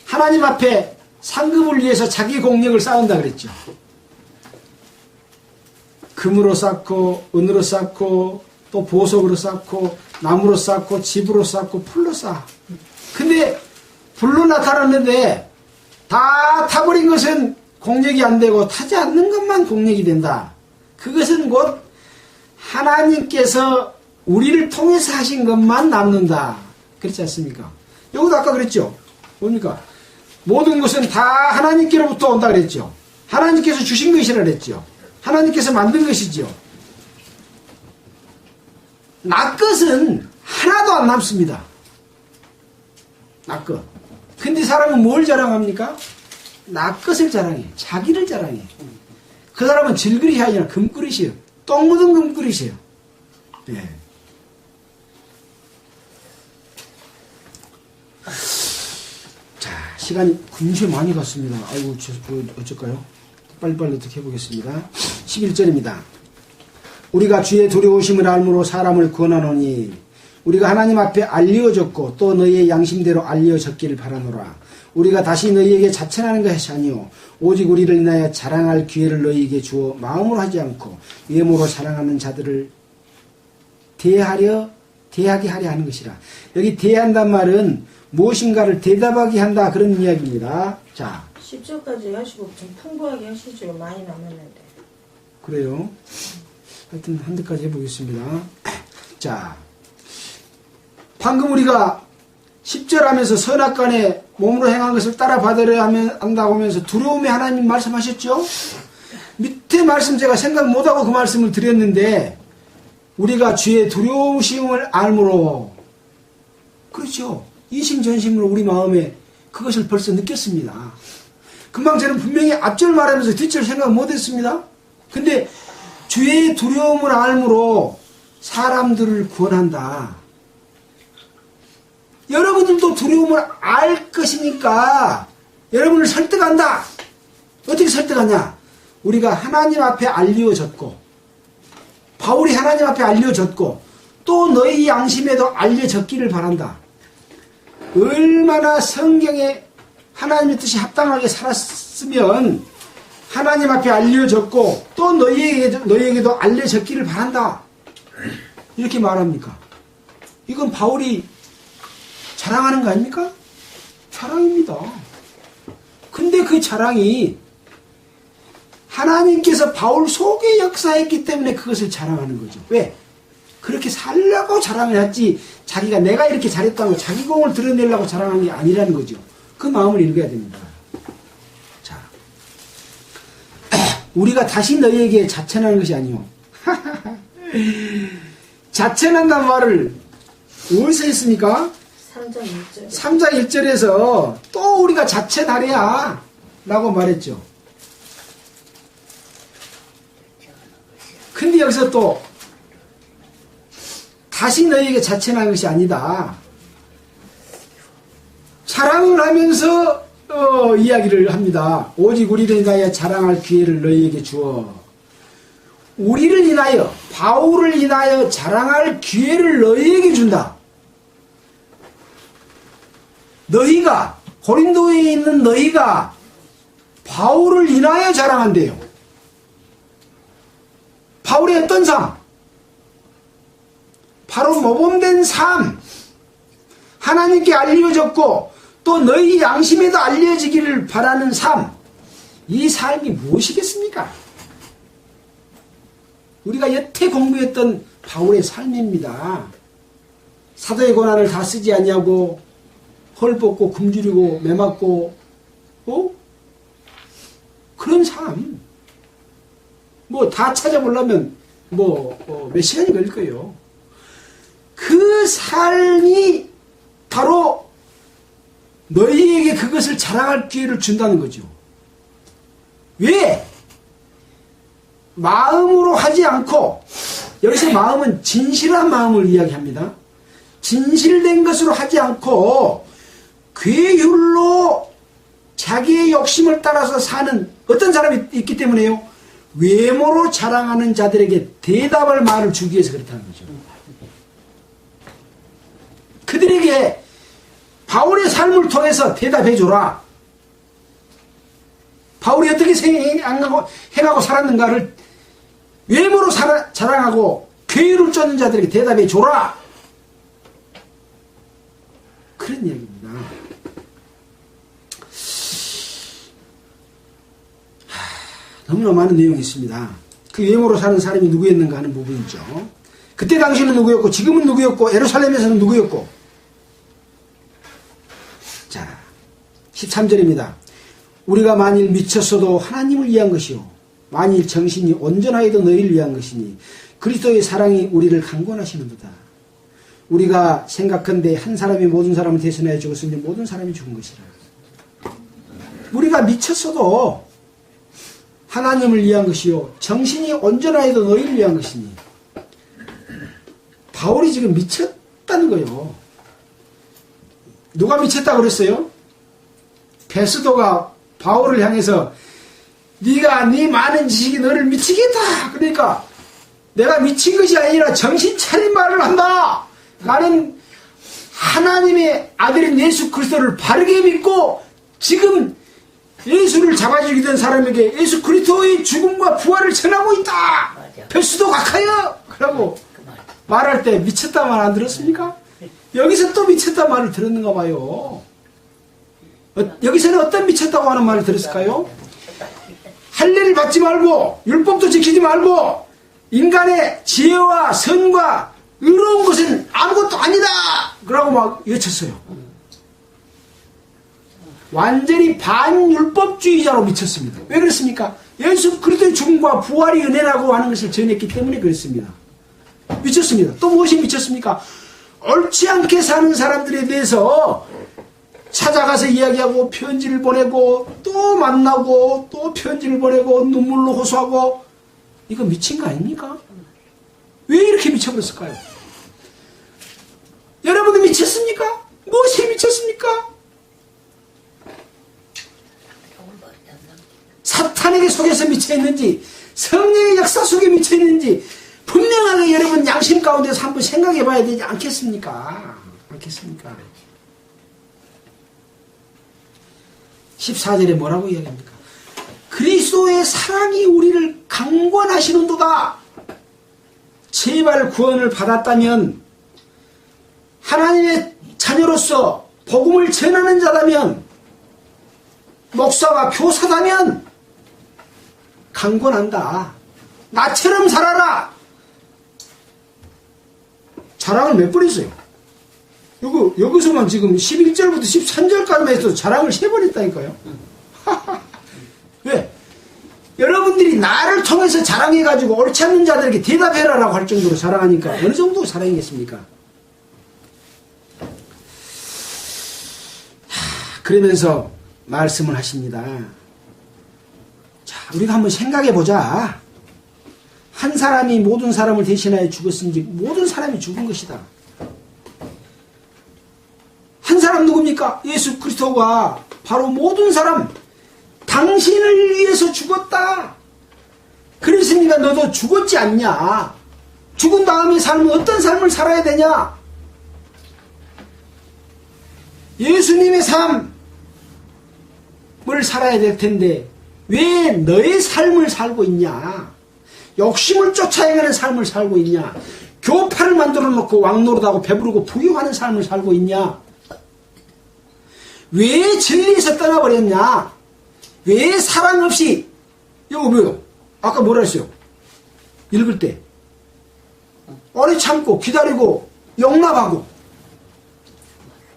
하나님 앞에 상급을 위해서 자기 공력을 쌓은다 그랬죠. 금으로 쌓고 은으로 쌓고 또 보석으로 쌓고 나무로 쌓고 집으로 쌓고 풀로 쌓아. 근데 불로 나타났는데 다 타버린 것은 공력이 안 되고 타지 않는 것만 공력이 된다. 그것은 곧 하나님께서 우리를 통해서 하신 것만 남는다. 그렇지 않습니까? 여기도 아까 그랬죠. 뭡니까? 모든 것은 다 하나님께로부터 온다 그랬죠. 하나님께서 주신 것이라 그랬죠. 하나님께서 만든 것이죠. 나 것은 하나도 안 남습니다. 나 것. 근데 사람은 뭘 자랑합니까? 나 것을 자랑해. 자기를 자랑해. 그 사람은 질그릇이 아니라 금그릇이에요. 똥 묻은 금그릇이에요. 예. 자, 시간이 금세 많이 갔습니다. 아이고, 어쩔까요? 빨리빨리 어떻게 해보겠습니다. 11절입니다. 우리가 주의 두려우심을 알므로 사람을 구원하노니 우리가 하나님 앞에 알려졌고 또 너희의 양심대로 알려졌기를 바라노라. 우리가 다시 너희에게 자천하는 것이 아니요 오직 우리를 인하여 자랑할 기회를 너희에게 주어 마음으로 하지 않고 외모로 자랑하는 자들을 대하게 하려 하는 것이라. 여기 대한단 말은 무엇인가를 대답하게 한다 그런 이야기입니다. 자, 10절까지 하시고 좀 풍부하게 하시죠. 많이 남았는데. 그래요. 하여튼 한 대까지 해보겠습니다. 자, 방금 우리가 10절 하면서 선악간에 몸으로 행한 것을 따라 받으려 한다고 하면서 두려움의 하나님 말씀하셨죠? 밑에 말씀 제가 생각 못하고 그 말씀을 드렸는데 우리가 주의 두려우심을 알므로 그렇죠. 이심전심으로 우리 마음에 그것을 벌써 느꼈습니다. 금방 저는 분명히 앞절 말하면서 뒷절 생각 못했습니다. 근데 주의 두려움을 알므로 사람들을 구원한다. 여러분들도 두려움을 알 것이니까 여러분을 설득한다. 어떻게 설득하냐? 우리가 하나님 앞에 알려졌고 바울이 하나님 앞에 알려졌고 또 너희 양심에도 알려졌기를 바란다. 얼마나 성경에 하나님의 뜻이 합당하게 살았으면 하나님 앞에 알려졌고 또 너희에게도 알려졌기를 바란다. 이렇게 말합니까? 이건 바울이 자랑하는 거 아닙니까? 자랑입니다. 근데 그 자랑이 하나님께서 바울 속에 역사했기 때문에 그것을 자랑하는 거죠. 왜? 그렇게 살려고 자랑을 했지 자기가 내가 이렇게 잘했다고 자기 공을 드러내려고 자랑한 게 아니라는 거죠. 그 마음을 읽어야 됩니다. 자, 우리가 다시 너희에게 자천하는 것이 아니오. 자천한다는 말을 어디서 했습니까? 3장 1절. 3장 1절에서 또 우리가 자천하랴 라고 말했죠. 근데 여기서 또 다시 너희에게 자천하는 것이 아니다. 자랑을 하면서 이야기를 합니다. 오직 우리를 인하여 자랑할 기회를 너희에게 주어. 우리를 인하여 바울을 인하여 자랑할 기회를 너희에게 준다. 너희가 고린도에 있는 너희가 바울을 인하여 자랑한대요. 바울의 어떤 삶? 바로 모범된 삶. 하나님께 알려졌고 또 너희 양심에도 알려지기를 바라는 삶, 이 삶이 무엇이겠습니까? 우리가 여태 공부했던 바울의 삶입니다. 사도의 고난을 다 쓰지 않냐고 헐 뽑고 굶주리고 매맞고 그런 삶 뭐 다 찾아보려면 몇 시간이 걸릴 거예요. 그 삶이 바로 너희에게 그것을 자랑할 기회를 준다는 거죠. 왜? 마음으로 하지 않고, 여기서 마음은 진실한 마음을 이야기합니다. 진실된 것으로 하지 않고 괴율로 자기의 욕심을 따라서 사는 어떤 사람이 있기 때문에요. 외모로 자랑하는 자들에게 대답할 말을 주기 위해서 그렇다는 거죠. 그들에게 바울의 삶을 통해서 대답해줘라. 바울이 어떻게 행하고 살았는가를 외모로 자랑하고 괴유를 쫓는 자들에게 대답해줘라. 그런 얘기입니다. 너무나 많은 내용이 있습니다. 그 외모로 사는 사람이 누구였는가 하는 부분이죠. 그때 당시는 누구였고 지금은 누구였고 예루살렘에서는 누구였고. 자, 13절입니다. 우리가 만일 미쳤어도 하나님을 위한 것이요 만일 정신이 온전하여도 너희를 위한 것이니 그리스도의 사랑이 우리를 강권하시는도다. 우리가 생각한데 한 사람이 모든 사람을 대신하여 죽었으니 모든 사람이 죽은 것이라. 우리가 미쳤어도 하나님을 위한 것이요 정신이 온전하여도 너희를 위한 것이니. 바울이 지금 미쳤다는 거예요. 누가 미쳤다고 그랬어요? 베스도가 바울을 향해서 네가 네 많은 지식이 너를 미치겠다. 그러니까 내가 미친 것이 아니라 정신 차린 말을 한다. 나는 하나님의 아들인 예수 그리스도를 바르게 믿고 지금 예수를 잡아주게 된 사람에게 예수 그리스도의 죽음과 부활을 전하고 있다. 베스도 각하여. 그러고 말할 때 미쳤다 말 안 들었습니까? 여기서 또 미쳤다 말을 들었는가 봐요. 여기서는 어떤 미쳤다고 하는 말을 들었을까요? 할례를 받지 말고 율법도 지키지 말고 인간의 지혜와 선과 의로운 것은 아무것도 아니다. 그러고 막 외쳤어요. 완전히 반율법주의자로 미쳤습니다. 왜 그렇습니까? 예수 그리스도의 죽음과 부활이 은혜라고 하는 것을 전했기 때문에 그렇습니다. 미쳤습니다. 또 무엇이 미쳤습니까? 옳지 않게 사는 사람들에 대해서 찾아가서 이야기하고 편지를 보내고 또 만나고 또 편지를 보내고 눈물로 호소하고. 이거 미친 거 아닙니까? 왜 이렇게 미쳐버렸을까요? 여러분도 미쳤습니까? 무엇이 미쳤습니까? 사탄에게 속에서 미쳐있는지 성령의 역사 속에 미쳐있는지 분명하게 여러분 양심 가운데서 한번 생각해 봐야 되지 않겠습니까? 14절에 뭐라고 이야기합니까? 그리스도의 사랑이 우리를 강권하시는도다. 제발 구원을 받았다면 하나님의 자녀로서 복음을 전하는 자라면 목사와 교사다면 강권한다. 나처럼 살아라. 자랑을 몇 번 했어요? 여기서만 지금 11절부터 13절까지만 해도 자랑을 3번 했다니까요. 왜? 여러분들이 나를 통해서 자랑해가지고 옳지 않는 자들에게 대답해라라고 할 정도로 자랑하니까 어느 정도 사랑이겠습니까? 그러면서 말씀을 하십니다. 자, 우리가 한번 생각해보자. 한 사람이 모든 사람을 대신하여 죽었은지 모든 사람이 죽은 것이다. 한 사람 누굽니까? 예수 그리스도가 바로 모든 사람, 당신을 위해서 죽었다. 그랬으니까 너도 죽었지 않냐? 죽은 다음에 삶은 어떤 삶을 살아야 되냐? 예수님의 삶을 살아야 될 텐데 왜 너의 삶을 살고 있냐? 욕심을 쫓아 행하는 삶을 살고 있냐? 교파를 만들어 놓고 왕노릇하고 배부르고 부유하는 삶을 살고 있냐? 왜 진리에서 떠나버렸냐? 왜 사랑 없이, 이거 뭐요? 아까 뭐라 했어요? 읽을 때. 오래 참고, 기다리고, 용납하고,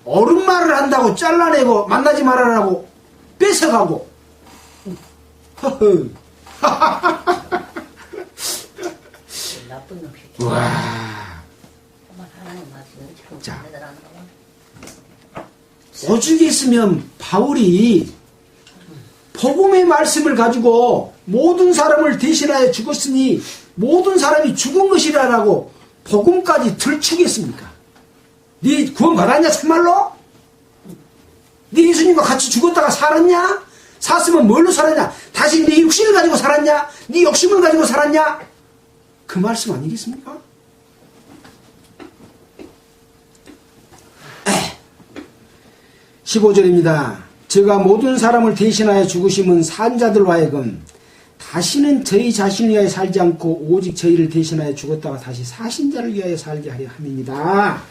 옳은 말을 한다고 잘라내고, 만나지 말아라고, 뺏어가고. 허허. 나쁜 놈 새끼. 와. 정말 하나님 말씀을 참 자. 대단한 거. 오죽 있으면 바울이 복음의 말씀을 가지고 모든 사람을 대신하여 죽었으니 모든 사람이 죽은 것이라라고 복음까지 들추겠습니까? 네 구원 받았냐 참말로? 네 예수님과 같이 죽었다가 살았냐? 샀으면 뭘로 살았냐? 다시 네 육신을 가지고 살았냐? 네 욕심을 가지고 살았냐? 그 말씀 아니겠습니까? 15절입니다. 제가 모든 사람을 대신하여 죽으심은 산자들로 하여금 다시는 저희 자신을 위하여 살지 않고 오직 저희를 대신하여 죽었다가 다시 사신 자를 위하여 살게 하려 함입니다.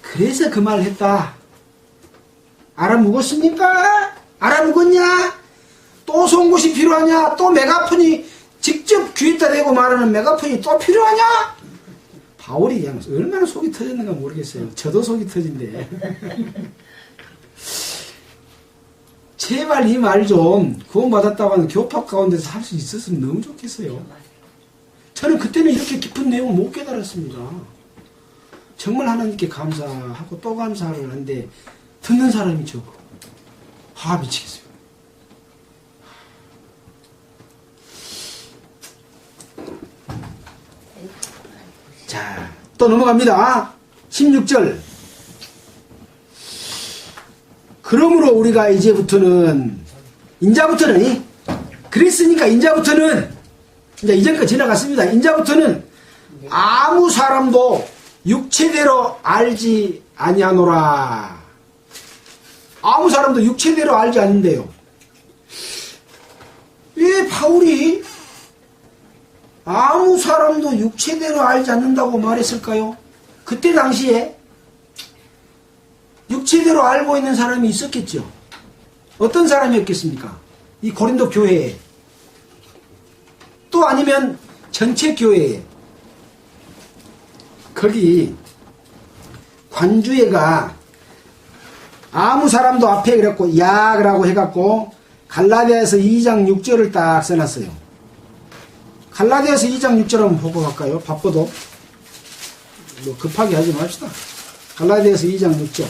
그래서 그 말을 했다. 알아묵었습니까? 알아묵었냐? 또 송곳이 필요하냐? 또 메가폰이 직접 귀에다 대고 말하는 메가폰이 또 필요하냐? 바울이 그냥 얼마나 속이 터졌는가 모르겠어요. 저도 속이 터진대. 제발 이 말 좀 구원받았다고 하는 교파 가운데서 할 수 있었으면 너무 좋겠어요. 저는 그때는 이렇게 깊은 내용을 못 깨달았습니다. 정말 하나님께 감사하고 또 감사를 하는데 듣는 사람이 적어. 미치겠어요. 자, 또 넘어갑니다. 16절. 그러므로 우리가 이제부터는 그랬으니까 인자부터는 이제 이전 거 지나갔습니다. 인자부터는 아무 사람도 육체대로 알지 아니하노라. 아무 사람도 육체대로 알지 않는데요. 왜 바울이 아무 사람도 육체대로 알지 않는다고 말했을까요? 그때 당시에 육체대로 알고 있는 사람이 있었겠죠. 어떤 사람이었겠습니까? 이 고린도 교회에. 또 아니면 전체 교회에. 거기 관주회가 아무 사람도 앞에 그랬고 야라고 해갖고 갈라디아에서 2장 6절을 딱 써놨어요. 갈라디아에서 2장 6절 한번 보고 갈까요? 바빠도 뭐 급하게 하지 맙시다. 갈라디아에서 2장 6절.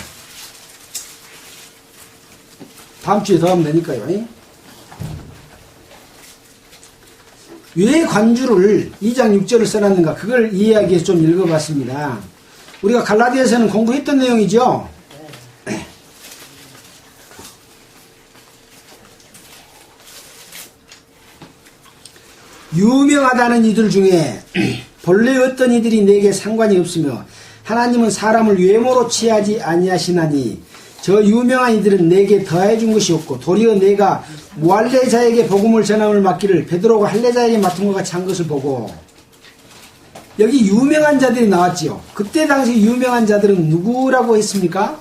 다음 주에 더 하면 되니까요. 왜 관주를 2장 6절을 써놨는가? 그걸 이해하기 위해서 좀 읽어봤습니다. 우리가 갈라디아에서는 공부했던 내용이죠. 유명하다는 이들 중에 본래 어떤 이들이 내게 상관이 없으며 하나님은 사람을 외모로 취하지 아니하시나니 저 유명한 이들은 내게 더해 준 것이 없고 도리어 내가 무할례자에게 복음을 전함을 맡기를 베드로가 할례자에게 맡은 것 같이 한 것을 보고 여기 유명한 자들이 나왔지요. 그때 당시 유명한 자들은 누구라고 했습니까?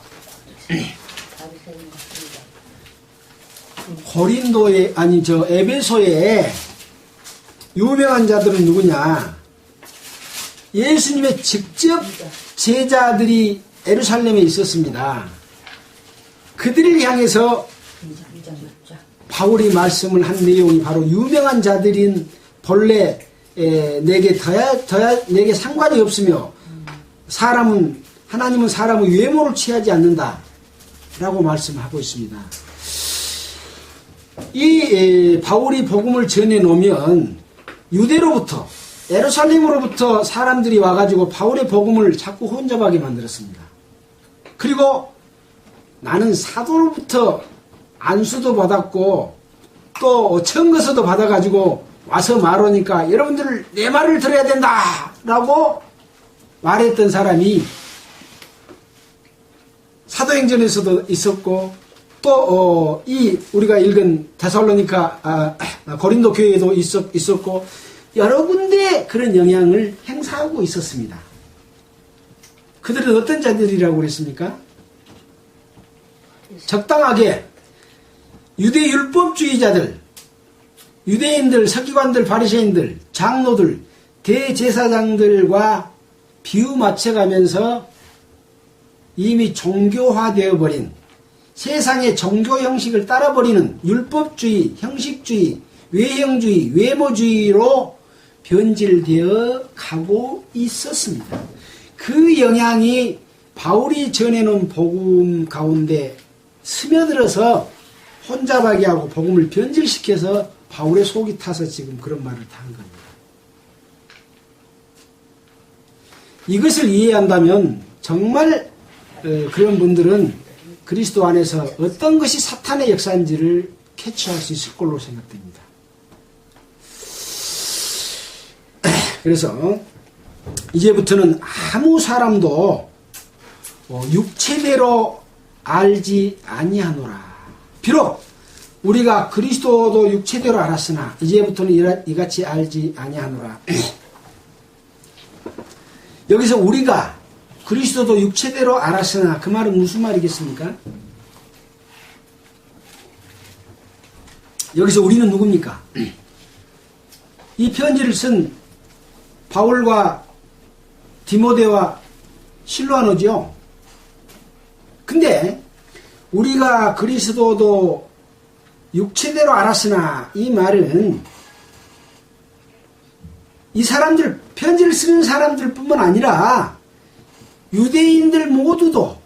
고린도에 에베소에 유명한 자들은 누구냐? 예수님의 직접 제자들이 예루살렘에 있었습니다. 그들을 향해서 바울이 말씀을 한 내용이 바로 유명한 자들인 본래 내게 내게 상관이 없으며 하나님은 사람의 외모를 취하지 않는다 라고 말씀하고 있습니다. 이 바울이 복음을 전해 놓으면 유대로부터 예루살렘으로부터 사람들이 와가지고 바울의 복음을 자꾸 혼잡하게 만들었습니다. 그리고 나는 사도로부터 안수도 받았고 또 청거서도 받아가지고 와서 말하니까 여러분들 내 말을 들어야 된다 라고 말했던 사람이 사도행전에서도 있었고 또 우리가 읽은 데살로니가 고린도 교회에도 있었고 여러 군데 그런 영향을 행사하고 있었습니다. 그들은 어떤 자들이라고 그랬습니까? 적당하게 유대 율법주의자들, 유대인들, 서기관들, 바리새인들, 장로들, 대제사장들과 비유 맞춰가면서 이미 종교화되어 버린 세상의 종교 형식을 따라버리는 율법주의, 형식주의, 외형주의, 외모주의로 변질되어 가고 있었습니다. 그 영향이 바울이 전해놓은 복음 가운데 스며들어서 혼잡하게 하고 복음을 변질시켜서 바울의 속이 타서 지금 그런 말을 다 한 겁니다. 이것을 이해한다면 정말 그런 분들은 그리스도 안에서 어떤 것이 사탄의 역사인지를 캐치할 수 있을 걸로 생각됩니다. 그래서 이제부터는 아무 사람도 육체대로 알지 아니하노라. 비록 우리가 그리스도도 육체대로 알았으나 이제부터는 이같이 알지 아니하노라. 여기서 우리가 그리스도도 육체대로 알았으나 그 말은 무슨 말이겠습니까? 여기서 우리는 누굽니까? 이 편지를 쓴 바울과 디모데와 실로아노죠. 근데 우리가 그리스도도 육체대로 알았으나 이 말은 이 사람들, 편지를 쓰는 사람들 뿐만 아니라 유대인들 모두도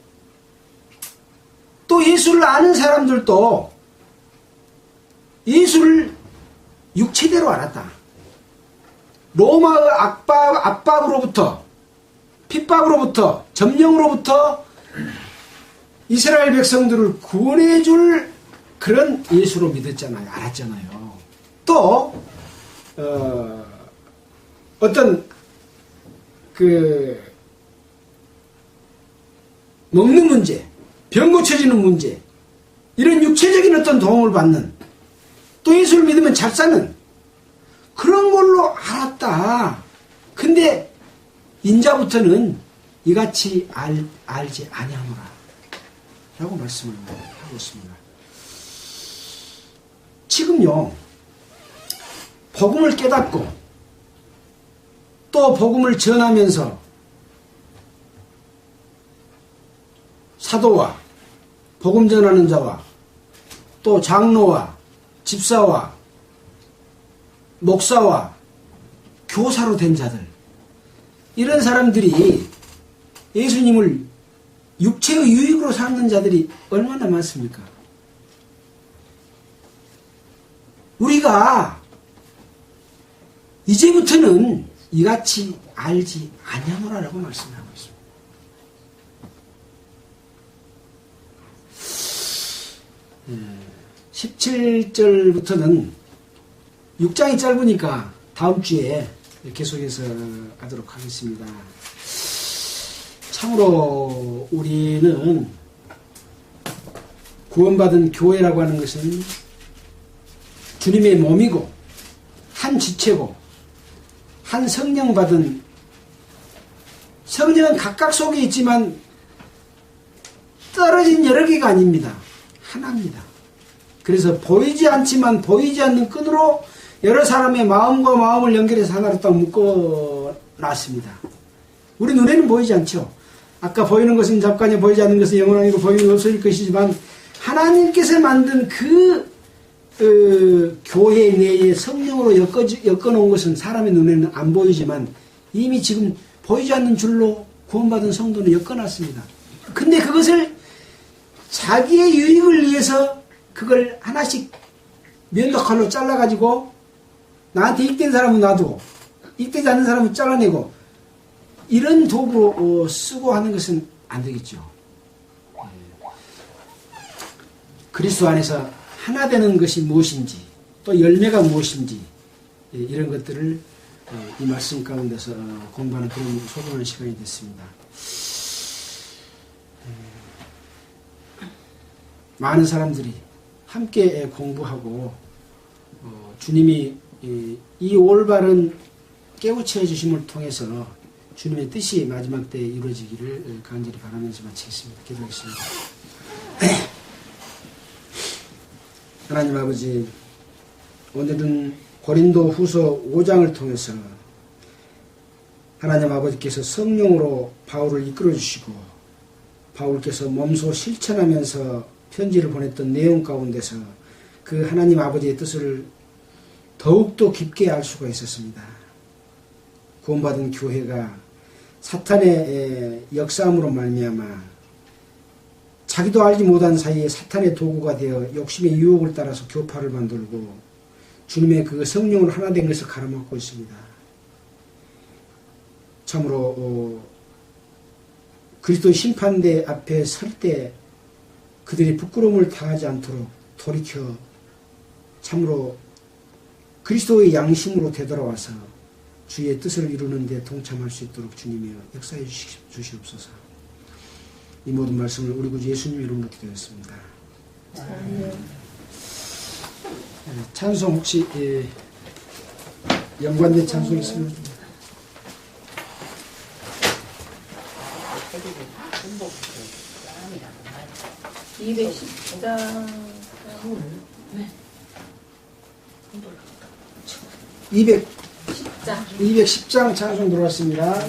또 예수를 아는 사람들도 예수를 육체대로 알았다. 로마의 압박으로부터, 핍박으로부터, 점령으로부터 이스라엘 백성들을 구원해줄 그런 예수로 믿었잖아요. 알았잖아요. 또 어떤 먹는 문제, 병 고쳐지는 문제, 이런 육체적인 어떤 도움을 받는, 또 예수를 믿으면 잘 사는 그런 걸로 알았다. 근데 인자부터는 이같이 알지 아니하노라 라고 말씀을 하고 있습니다. 지금요, 복음을 깨닫고 또 복음을 전하면서 사도와 복음 전하는 자와 또 장로와 집사와 목사와 교사로 된 자들, 이런 사람들이 예수님을 육체의 유익으로 삼는 자들이 얼마나 많습니까? 우리가 이제부터는 이같이 알지 아니하노라라고 말씀하고 있습니다. 17절부터는 6장이 짧으니까 다음 주에 계속해서 하도록 하겠습니다. 참으로 우리는 구원받은 교회라고 하는 것은 주님의 몸이고 한 지체고 한 성령 받은, 성령은 각각 속에 있지만 떨어진 여러 개가 아닙니다. 하나입니다. 그래서 보이지 않지만 보이지 않는 끈으로 여러 사람의 마음과 마음을 연결해서 하나로 딱 묶어놨습니다. 우리 눈에는 보이지 않죠. 아까 보이는 것은 잡관이, 보이지 않는 것은 영원하고 보이는 것은 없을 것이지만 하나님께서 만든 그 교회 내에 성령으로 엮어놓은 것은 사람의 눈에는 안 보이지만 이미 지금 보이지 않는 줄로 구원받은 성도는 엮어놨습니다. 근데 그것을 자기의 유익을 위해서 그걸 하나씩 면도칼로 잘라가지고 나한테 익된 사람은 놔두고 익되지 않는 사람은 잘라내고 이런 도구로 쓰고 하는 것은 안 되겠죠. 그리스도 안에서 하나 되는 것이 무엇인지, 또 열매가 무엇인지, 이런 것들을 이 말씀 가운데서 공부하는 그런 소중한 시간이 됐습니다. 많은 사람들이 함께 공부하고 주님이 이 올바른 깨우쳐 주심을 통해서 주님의 뜻이 마지막 때에 이루어지기를 간절히 바라면서 마치겠습니다. 기도하겠습니다. 하나님 아버지, 오늘은 고린도 후서 5장을 통해서 하나님 아버지께서 성령으로 바울을 이끌어 주시고 바울께서 몸소 실천하면서 편지를 보냈던 내용 가운데서 그 하나님 아버지의 뜻을 더욱더 깊게 알 수가 있었습니다. 구원받은 교회가 사탄의 역사함으로 말미암아 자기도 알지 못한 사이에 사탄의 도구가 되어 욕심의 유혹을 따라서 교파를 만들고 주님의 그 성령으로 하나 된 것을 가로막고 있습니다. 참으로 그리스도 심판대 앞에 설 때 그들이 부끄러움을 당하지 않도록 돌이켜 참으로 그리스도의 양심으로 되돌아와서 주의 뜻을 이루는 데 동참할 수 있도록 주님이여 역사해 주시옵소서. 이 모든 말씀을 우리 구주 예수님 이름으로 기도했습니다. 찬송 혹시 연관된 찬송 있으면 210장 210장 찬송 들어왔습니다.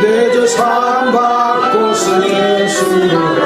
내 주 사함 받고서 예수를